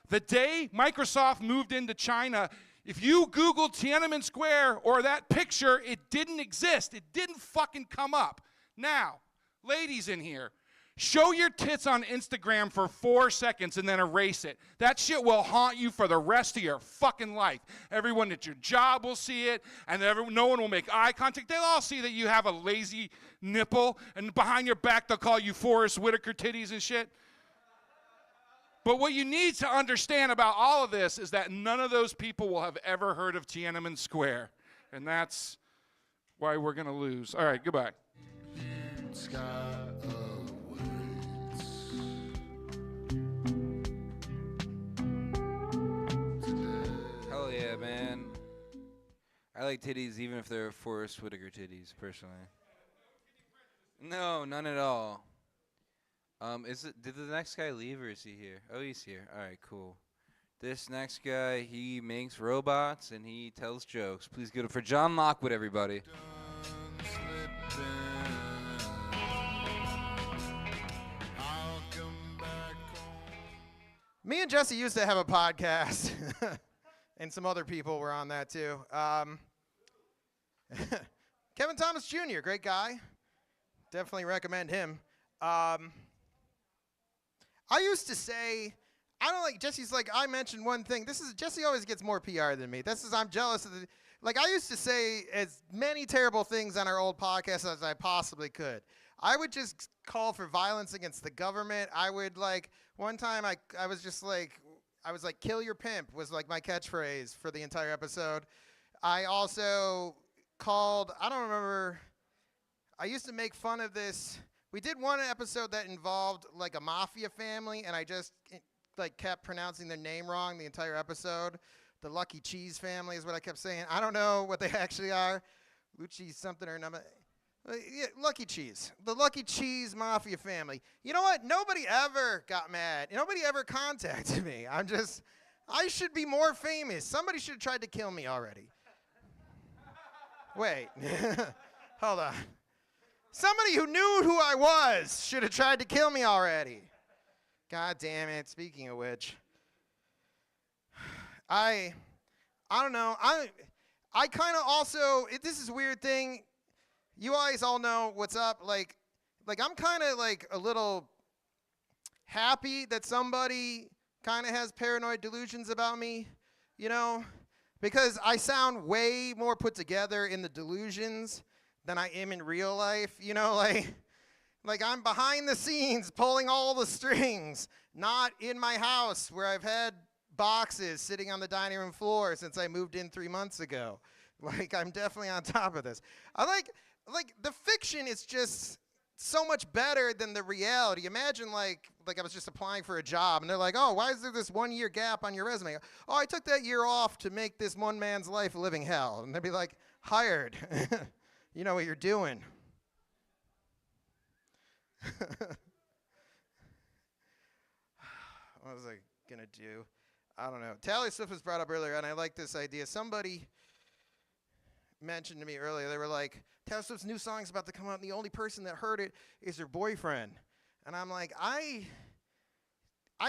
The day Microsoft moved into China, if you Googled Tiananmen Square or that picture, it didn't exist. It didn't fucking come up. Now, ladies in here, show your tits on Instagram for 4 seconds and then erase it. That shit will haunt you for the rest of your fucking life. Everyone at your job will see it, and no one will make eye contact. They'll all see that you have a lazy nipple, and behind your back they'll call you Forrest Whitaker titties and shit. But what you need to understand about all of this is that none of those people will have ever heard of Tiananmen Square. And that's why we're going to lose. All right, goodbye. Hell yeah, man. I like titties even if they're Forrest Whitaker titties, personally. No, none at all. Did the next guy leave or is he here? Oh, he's here. All right, cool. This next guy, he makes robots and he tells jokes. Please give it for John Lockwood, everybody. Me and Jesse used to have a podcast, and some other people were on that too. Kevin Thomas Jr., great guy. Definitely recommend him. I used to say, I don't like, Jesse's like, I mentioned one thing. Jesse always gets more PR than me. I'm jealous of I used to say as many terrible things on our old podcast as I possibly could. I would just call for violence against the government. I would one time I was just kill your pimp was like my catchphrase for the entire episode. I also called, I don't remember, I used to make fun of this. We did one episode that involved a mafia family, and I just kept pronouncing their name wrong the entire episode. The Lucky Cheese family is what I kept saying. I don't know what they actually are. Lucci something or another. Yeah, Lucky Cheese. The Lucky Cheese mafia family. You know what? Nobody ever got mad. Nobody ever contacted me. I should be more famous. Somebody should have tried to kill me already. Wait. Hold on. Somebody who knew who I was should have tried to kill me already. God damn it. Speaking of which, I don't know. I kind of also, this is a weird thing. You guys all know what's up. I'm kind of a little happy that somebody kind of has paranoid delusions about me, because I sound way more put together in the delusions than I am in real life, I'm behind the scenes pulling all the strings, not in my house where I've had boxes sitting on the dining room floor since I moved in 3 months ago. I'm definitely on top of this. I like the fiction is just so much better than the reality. Imagine I was just applying for a job and they're like, oh, why is there this 1 year gap on your resume? Oh, I took that year off to make this one man's life a living hell. And they'd be like, hired. You know what you're doing. What was I going to do? I don't know. Taylor Swift was brought up earlier, and I like this idea. Somebody mentioned to me earlier. They were like, Taylor Swift's new song's about to come out, and the only person that heard it is her boyfriend. And I'm like, I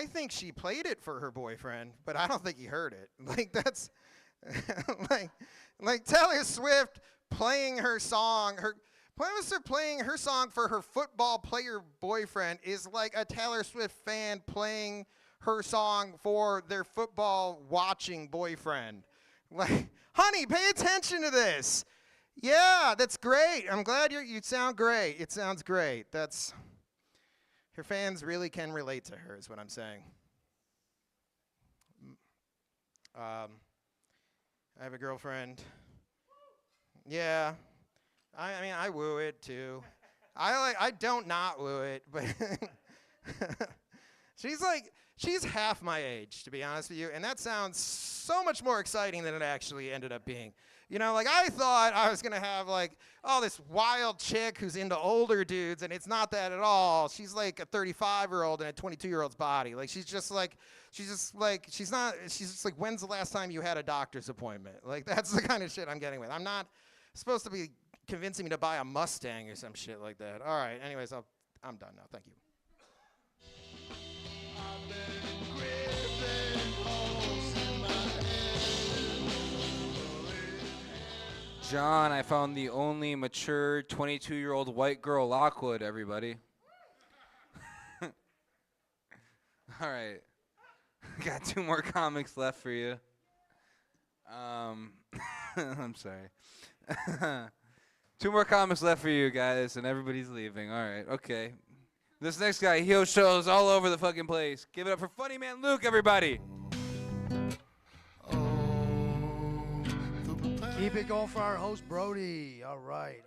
think she played it for her boyfriend, but I don't think he heard it. Like, that's like Taylor Swift playing her song, playing her song for her football player boyfriend is like a Taylor Swift fan playing her song for their football watching boyfriend. Like, honey, pay attention to this. Yeah, that's great. I'm glad you sound great. It sounds great. Her fans really can relate to her, is what I'm saying. I have a girlfriend. Yeah. I mean, I woo it too. I don't not woo it, but she's half my age, to be honest with you, and that sounds so much more exciting than it actually ended up being. You know, like, I thought I was gonna have like, this wild chick who's into older dudes, and it's not that at all. She's like a 35-year-old in a 22-year-old's body. Like, she's just like, when's the last time you had a doctor's appointment? Like, that's the kind of shit I'm getting with. I'm not supposed to be convincing me to buy a Mustang or some shit like that. All right, anyways, I'm done now. Thank you. John, I found the only mature 22-year-old white girl, Lockwood, everybody. All right. Got 2 more comics left for you. I'm sorry. 2 more comics left for you guys, and everybody's leaving. All right, okay. This next guy, he hosts shows all over the fucking place. Give it up for Funny Man Luke, everybody. Keep it going for our host, Brody. All right.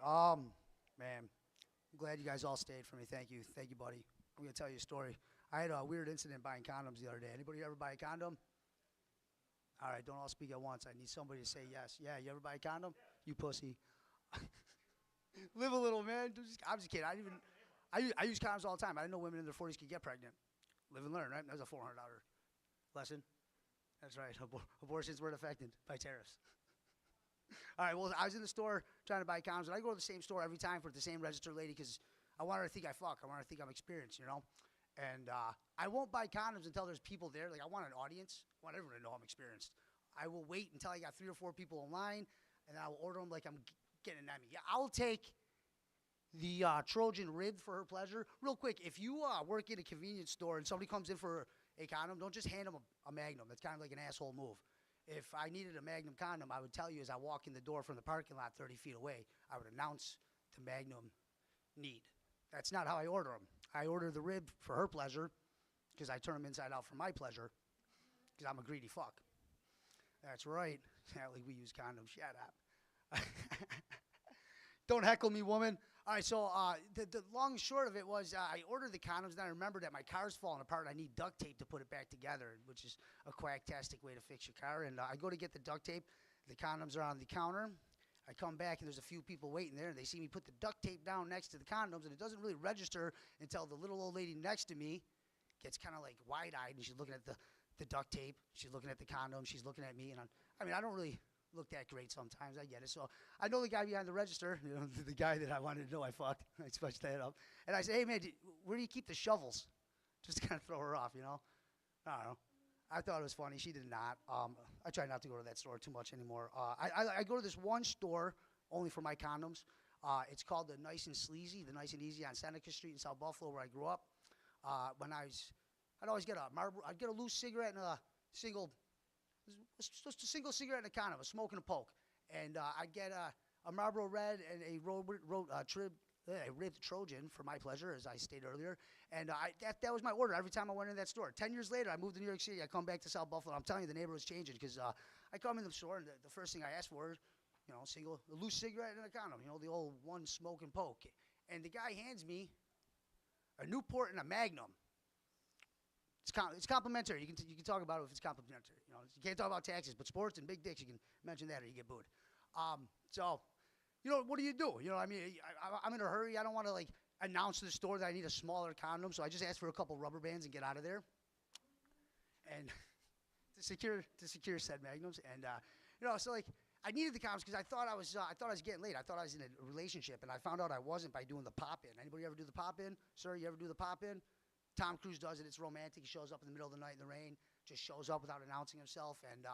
Man, I'm glad you guys all stayed for me. Thank you. Thank you, buddy. I'm going to tell you a story. I had a weird incident buying condoms the other day. Anybody ever buy a condom? All right, don't all speak at once. I need somebody to say yes. Yeah, you ever buy a condom? You pussy. Live a little, man. I'm just kidding. I use condoms all the time. I didn't know women in their 40s could get pregnant. Live and learn, right? That was a $400 lesson. That's right. Abortions weren't affected by tariffs. All right, well, I was in the store trying to buy condoms, and I go to the same store every time for the same register lady because I want her to think I fuck. I want her to think I'm experienced, you know? And I won't buy condoms until there's people there. Like, I want an audience. I want everyone to know I'm experienced. I will wait until I got 3 or 4 people in line, and then I will order them like I'm getting an Emmy. Yeah, I'll take the Trojan rib for her pleasure. Real quick, if you work in a convenience store and somebody comes in for a condom, don't just hand them a Magnum. That's kind of like an asshole move. If I needed a Magnum condom, I would tell you as I walk in the door from the parking lot 30 feet away, I would announce the Magnum need. That's not how I order them. I order the rib for her pleasure because I turn them inside out for my pleasure because I'm a greedy fuck. That's right. Sadly, we use condoms. Shut up. Don't heckle me, woman. All right, so the long and short of it was I ordered the condoms, and I remembered that my car's falling apart, and I need duct tape to put it back together, which is a quacktastic way to fix your car. And I go to get the duct tape. The condoms are on the counter. I come back, and there's a few people waiting there, and they see me put the duct tape down next to the condoms, and it doesn't really register until the little old lady next to me gets kind of like wide-eyed, and she's looking at the duct tape. She's looking at the condom. She's looking at me, and I don't really look that great sometimes. I get it. So I know the guy behind the register, you know, the guy that I wanted to know I fucked. I switched that up. And I say, hey, man, where do you keep the shovels? Just to kind of throw her off, you know? I don't know. I thought it was funny. She did not. I try not to go to that store too much anymore. I go to this one store only for my condoms. It's called the Nice and Sleazy, the Nice and Easy on Seneca Street in South Buffalo, where I grew up. I'd always get I'd get a loose cigarette and a single cigarette and a condom, a smoke and a poke. And I'd get a Marlboro Red and a ribbed Trojan for my pleasure, as I stated earlier. And that was my order every time I went in that store. 10 years later, I moved to New York City. I come back to South Buffalo. I'm telling you, the neighborhood's changing because I come in the store, and the first thing I ask for is, you know, a loose cigarette and a condom, you know, the old one smoke and poke. And the guy hands me a Newport and a Magnum. It's complimentary. You can talk about it if it's complimentary. You know, you can't talk about taxes, but sports and big dicks, you can mention that or you get booed. So, you know, what do? You know, I mean, I'm in a hurry. I don't want to like announce to the store that I need a smaller condom, so I just ask for a couple rubber bands and get out of there. And to secure said Magnums, and you know, so like I needed the condoms because I thought I was getting laid. I thought I was in a relationship, and I found out I wasn't by doing the pop-in. Anybody ever do the pop-in? Sir, you ever do the pop-in? Tom Cruise does it. It's romantic. He shows up in the middle of the night in the rain, just shows up without announcing himself, and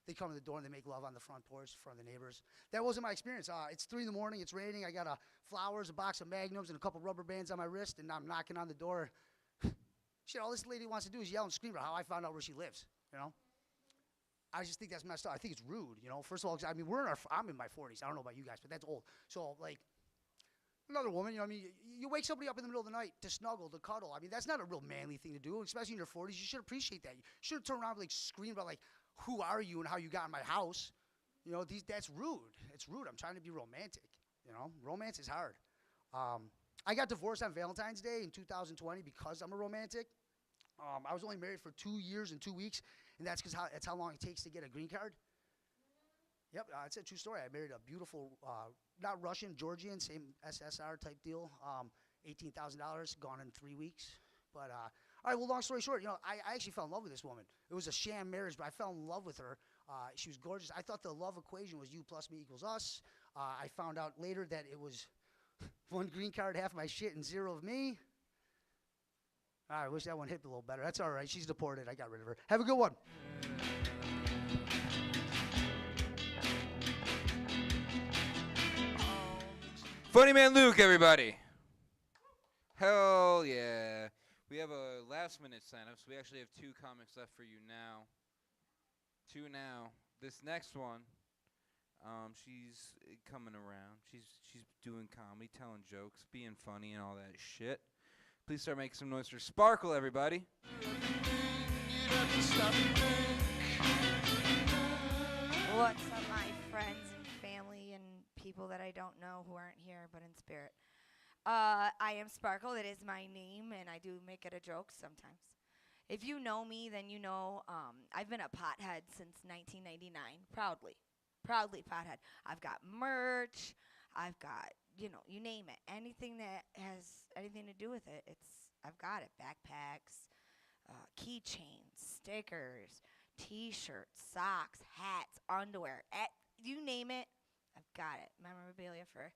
they come to the door and they make love on the front porch in front of the neighbors. That wasn't my experience. It's 3 in the morning. It's raining. I got flowers, a box of Magnums, and a couple rubber bands on my wrist, and I'm knocking on the door. Shit, all this lady wants to do is yell and scream about how I found out where she lives, you know? I just think that's messed up. I think it's rude, you know? First of all, I mean, I'm in my 40s. I don't know about you guys, but that's old. So, like, another woman, you know what I mean? You wake somebody up in the middle of the night to snuggle, to cuddle. I mean, that's not a real manly thing to do, especially in your 40s. You should appreciate that. You shouldn't turn around and, like, scream about, like, who are you and how you got in my house. You know, that's rude. It's rude. I'm trying to be romantic, you know? Romance is hard. I got divorced on Valentine's Day in 2020 because I'm a romantic. I was only married for 2 years and 2 weeks, and that's because that's how long it takes to get a green card. Yep, it's a true story. I married a beautiful, not Russian, Georgian, same SSR type deal. $18,000, gone in 3 weeks. But all right, well, long story short, you know, I actually fell in love with this woman. It was a sham marriage, but I fell in love with her. She was gorgeous. I thought the love equation was you plus me equals us. I found out later that it was 1 green card, half my shit, and 0 of me. I wish that one hit a little better. That's all right. She's deported. I got rid of her. Have a good one. Funny Man Luke, everybody. Hell yeah. We have a last-minute sign-up, so we actually have 2 comics left for you now. 2 now. This next one, she's coming around. She's doing comedy, telling jokes, being funny, and all that shit. Please start making some noise for Sparkle, everybody. What's up, my friends and family and people that I don't know who aren't here but in spirit? I am Sparkle. That is my name, and I do make it a joke sometimes. If you know me, then you know I've been a pothead since 1999, proudly. Proudly pothead. I've got merch. I've got, you know, you name it. Anything that has anything to do with it, I've got it. Backpacks, keychains, stickers, T-shirts, socks, hats, underwear. You name it, I've got it. Memorabilia for,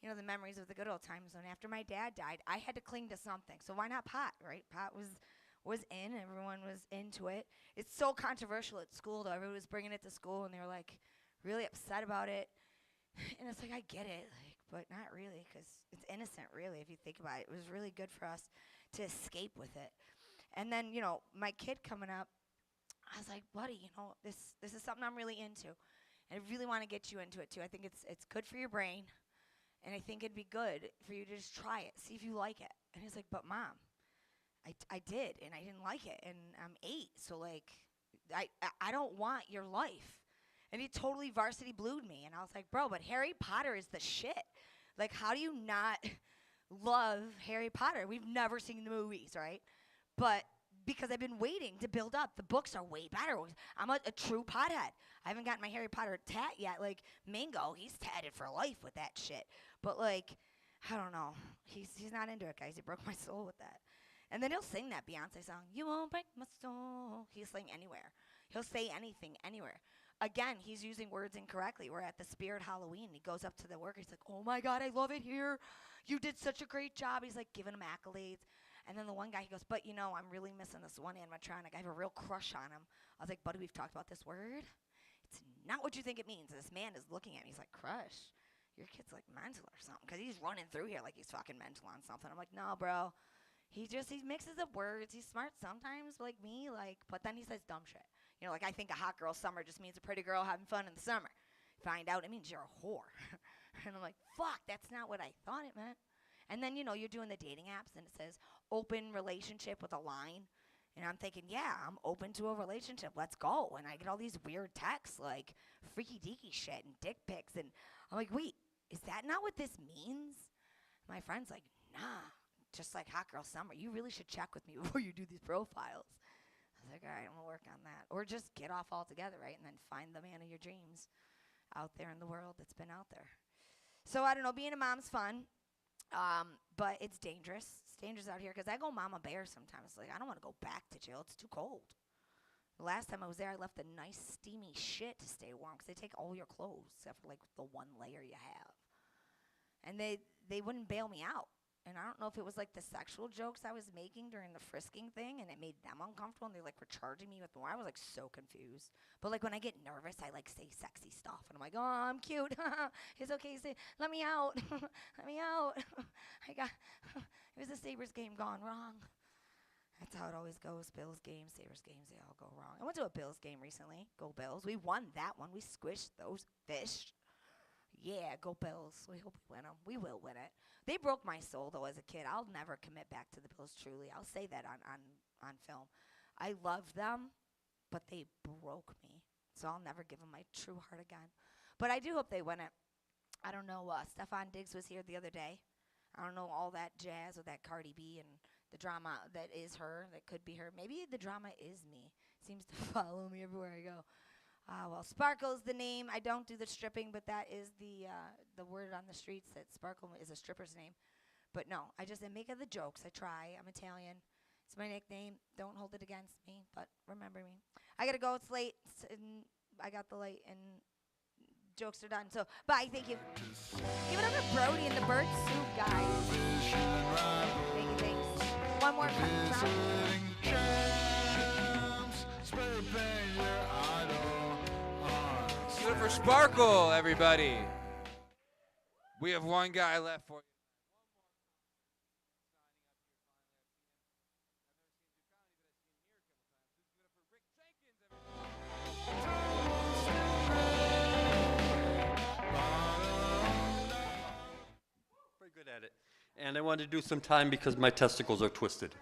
you know, the memories of the good old times. When after my dad died, I had to cling to something. So why not pot, right? Pot was in. Everyone was into it. It's so controversial at school, though. Everyone was bringing it to school, and they were, like, really upset about it. And it's like, I get it, like, but not really, because it's innocent, really, if you think about it. It was really good for us to escape with it. And then, you know, my kid coming up, I was like, buddy, you know, this is something I'm really into. And I really want to get you into it, too. I think it's good for your brain, and I think it'd be good for you to just try it, see if you like it. And he's like, but, Mom, I did, and I didn't like it, and I'm 8, so, like, I don't want your life. And he totally varsity blued me. And I was like, bro, but Harry Potter is the shit. Like, how do you not love Harry Potter? We've never seen the movies, right? But because I've been waiting to build up. The books are way better. I'm a true pothead. I haven't gotten my Harry Potter tat yet. Like, Mingo, he's tatted for life with that shit. But, like, I don't know. He's not into it, guys. He broke my soul with that. And then he'll sing that Beyonce song, You Won't Break My Soul. He'll sing anywhere. He'll say anything, anywhere. Again, he's using words incorrectly. We're at the Spirit Halloween. He goes up to the worker. He's like, oh, my God, I love it here. You did such a great job. He's, like, giving him accolades. And then the one guy, he goes, but, you know, I'm really missing this one animatronic. I have a real crush on him. I was like, buddy, we've talked about this word. It's not what you think it means. This man is looking at me. He's like, crush? Your kid's, like, mental or something. Because he's running through here like he's fucking mental on something. I'm like, no, bro. He mixes up words. He's smart sometimes, like me, like, but then he says dumb shit. You know, like, I think a hot girl summer just means a pretty girl having fun in the summer. Find out it means you're a whore. And I'm like, fuck, that's not what I thought it meant. And then, you know, you're doing the dating apps, and it says open relationship with a line. And I'm thinking, yeah, I'm open to a relationship. Let's go. And I get all these weird texts, like freaky-deaky shit and dick pics. And I'm like, wait, is that not what this means? My friend's like, nah. Just like hot girl summer, you really should check with me before you do these profiles. I was like, all right, I'm going to work on that. Or just get off altogether, right? And then find the man of your dreams out there in the world that's been out there. So, I don't know, being a mom's fun, but it's dangerous. It's dangerous out here because I go mama bear sometimes. Like, I don't want to go back to jail. It's too cold. The last time I was there, I left the nice steamy shit to stay warm because they take all your clothes except for like the one layer you have. And they wouldn't bail me out. And I don't know if it was like the sexual jokes I was making during the frisking thing and it made them uncomfortable and they like were charging me with more. I was like so confused. But like when I get nervous, I like say sexy stuff and I'm like, oh, I'm cute. It's okay. Say, let me out. Let me out. It was a Sabres game gone wrong. That's how it always goes. Bills games, Sabres games, they all go wrong. I went to a Bills game recently. Go Bills. We won that one. We squished those fish. Yeah, go Bills. We hope we win them. We will win it. They broke my soul, though, as a kid. I'll never commit back to the Bills, truly. I'll say that on film. I love them, but they broke me. So I'll never give them my true heart again. But I do hope they win it. I don't know. Stefan Diggs was here the other day. I don't know all that jazz with that Cardi B and the drama that is her, that could be her. Maybe the drama is me. Seems to follow me everywhere I go. Well, Sparkle's the name. I don't do the stripping, but that is the word on the streets that Sparkle is a stripper's name. But no, I make the jokes. I try. I'm Italian. It's my nickname. Don't hold it against me, but remember me. I got to go. It's late. I got the light, and jokes are done. So, bye. Thank you. Give it up to Brody and the bird soup guys. Thank you. Thanks. One more round. Good for Sparkle, everybody. We have one guy left for you. Very good at it. And I wanted to do some time because my testicles are twisted.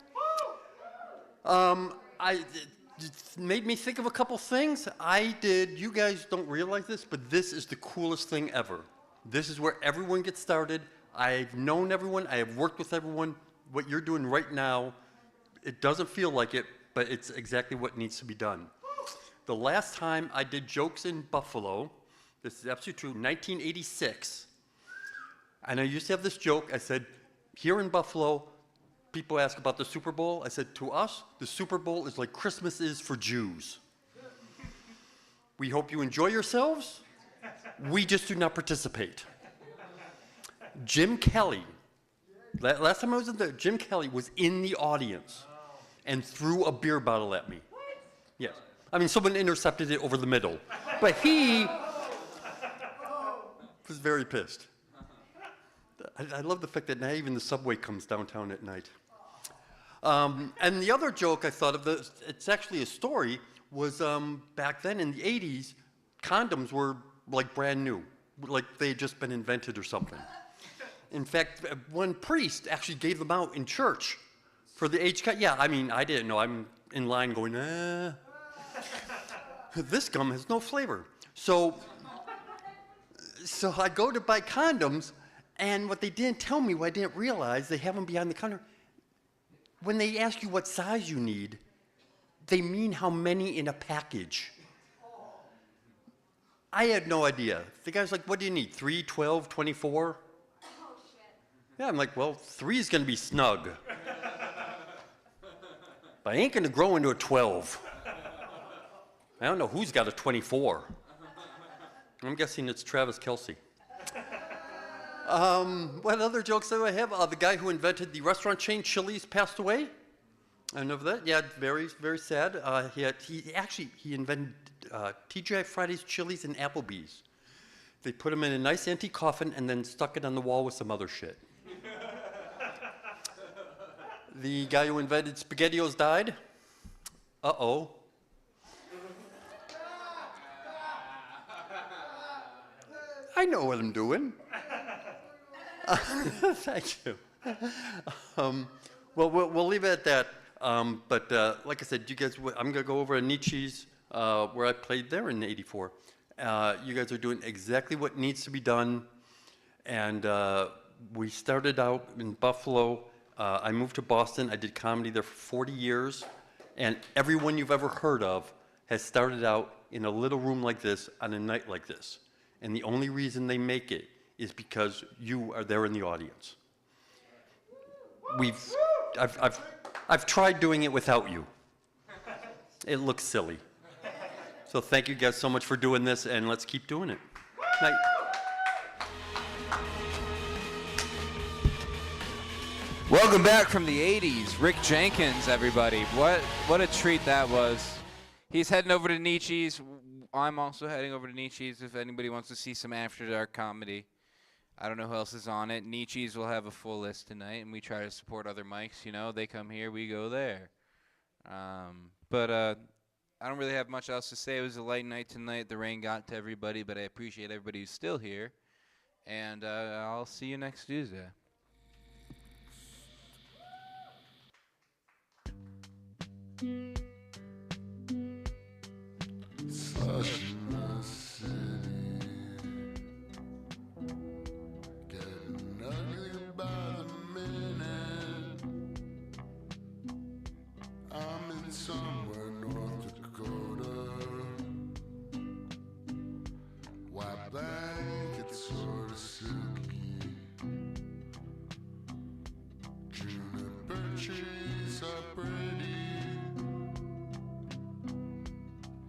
It made me think of a couple things. You guys don't realize this, but this is the coolest thing ever. This is where everyone gets started. I've known everyone. I have worked with everyone. What you're doing right now, it doesn't feel like it, but it's exactly what needs to be done. The last time I did jokes in Buffalo, this is absolutely true, 1986, and I used to have this joke. I said, here in Buffalo, people ask about the Super Bowl. I said, to us, the Super Bowl is like Christmas is for Jews. We hope you enjoy yourselves. We just do not participate. Jim Kelly, last time I was in there, Jim Kelly was in the audience and threw a beer bottle at me. Yes. I mean, someone intercepted it over the middle. But he was very pissed. I love the fact that now even the subway comes downtown at night. And the other joke I thought of, it's actually a story, was back then in the 80s, condoms were like brand new, like they had just been invented or something. In fact, one priest actually gave them out in church for the age cut. Yeah, I mean, I didn't know. I'm in line going, this gum has no flavor. So I go to buy condoms, and what they didn't tell me, what I didn't realize, they have them behind the counter. When they ask you what size you need, they mean how many in a package. I had no idea. The guy's like, what do you need, 3, 12, 24? Oh, shit. Yeah, I'm like, well, 3 is going to be snug. But I ain't going to grow into a 12. I don't know who's got a 24. I'm guessing it's Travis Kelce. What other jokes do I have? The guy who invented the restaurant chain Chili's passed away. I know that. Yeah, very, very sad. He invented TGI Fridays, Chili's, and Applebee's. They put him in a nice antique coffin and then stuck it on the wall with some other shit. The guy who invented SpaghettiOs died. Uh-oh. I know what I'm doing. Thank you. Well, we'll leave it at that. But like I said, you guys, I'm going to go over to Nietzsche's, where I played there in '84. You guys are doing exactly what needs to be done. And we started out in Buffalo. I moved to Boston. I did comedy there for 40 years. And everyone you've ever heard of has started out in a little room like this on a night like this. And the only reason they make it is because you are there in the audience. I've tried doing it without you. It looks silly. So thank you guys so much for doing this, and let's keep doing it. Night. Welcome back from the 80s. Rick Jenkins, everybody. What a treat that was. He's heading over to Nietzsche's. I'm also heading over to Nietzsche's if anybody wants to see some After Dark comedy. I don't know who else is on it. Nietzsche's will have a full list tonight, and we try to support other mics. You know, they come here, we go there. But I don't really have much else to say. It was a light night tonight. The rain got to everybody, but I appreciate everybody who's still here. And I'll see you next Tuesday. Slush in the city, getting ugly by the minute. I'm in somewhere North Dakota, white blanket sort of silky. Juniper trees are pretty.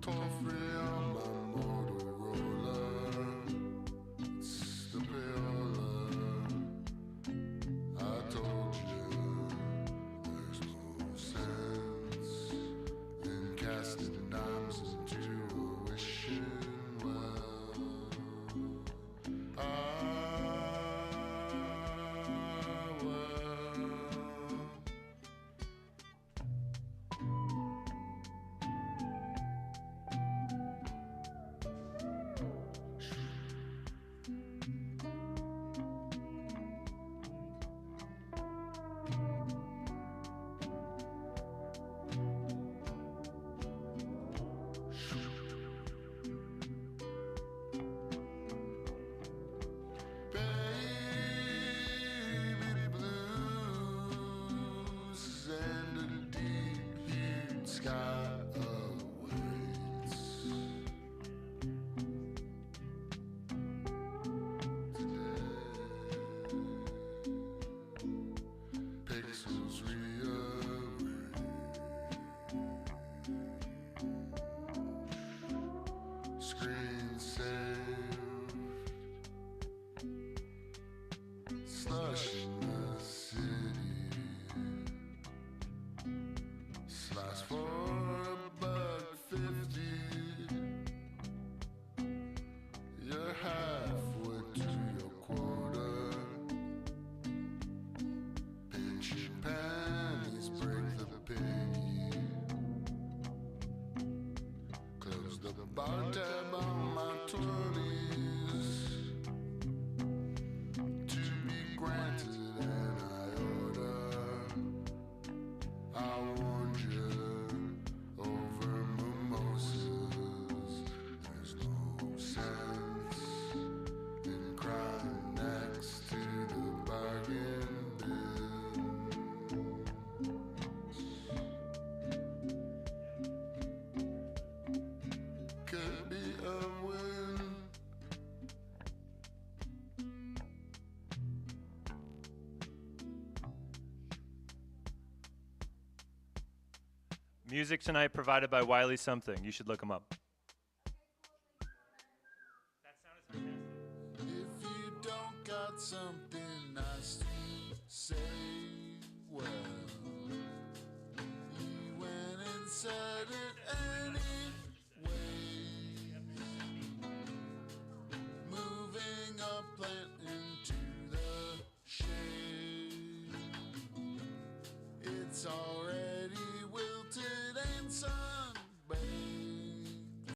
Toll free on my Motorola. It's the payola. I told you there's no sense in casting dimes into a wishing well. Baby blues and a deep hued sky awaits. Pixels rearrange. Screen saved. Slush in the city. Slice for $1.50. You're halfway to your quota. Pinching pennies break the piggy. Close the bar tab on my 20s. To be granted an iota. I warned you over mimosas. There's no sense in crying next to the bargain bins. Could be a win. Music tonight provided by Wiley Something. You should look him up. If you don't got something nice to say, well, you went and said it anyway. Moving a plant into the shade. It's already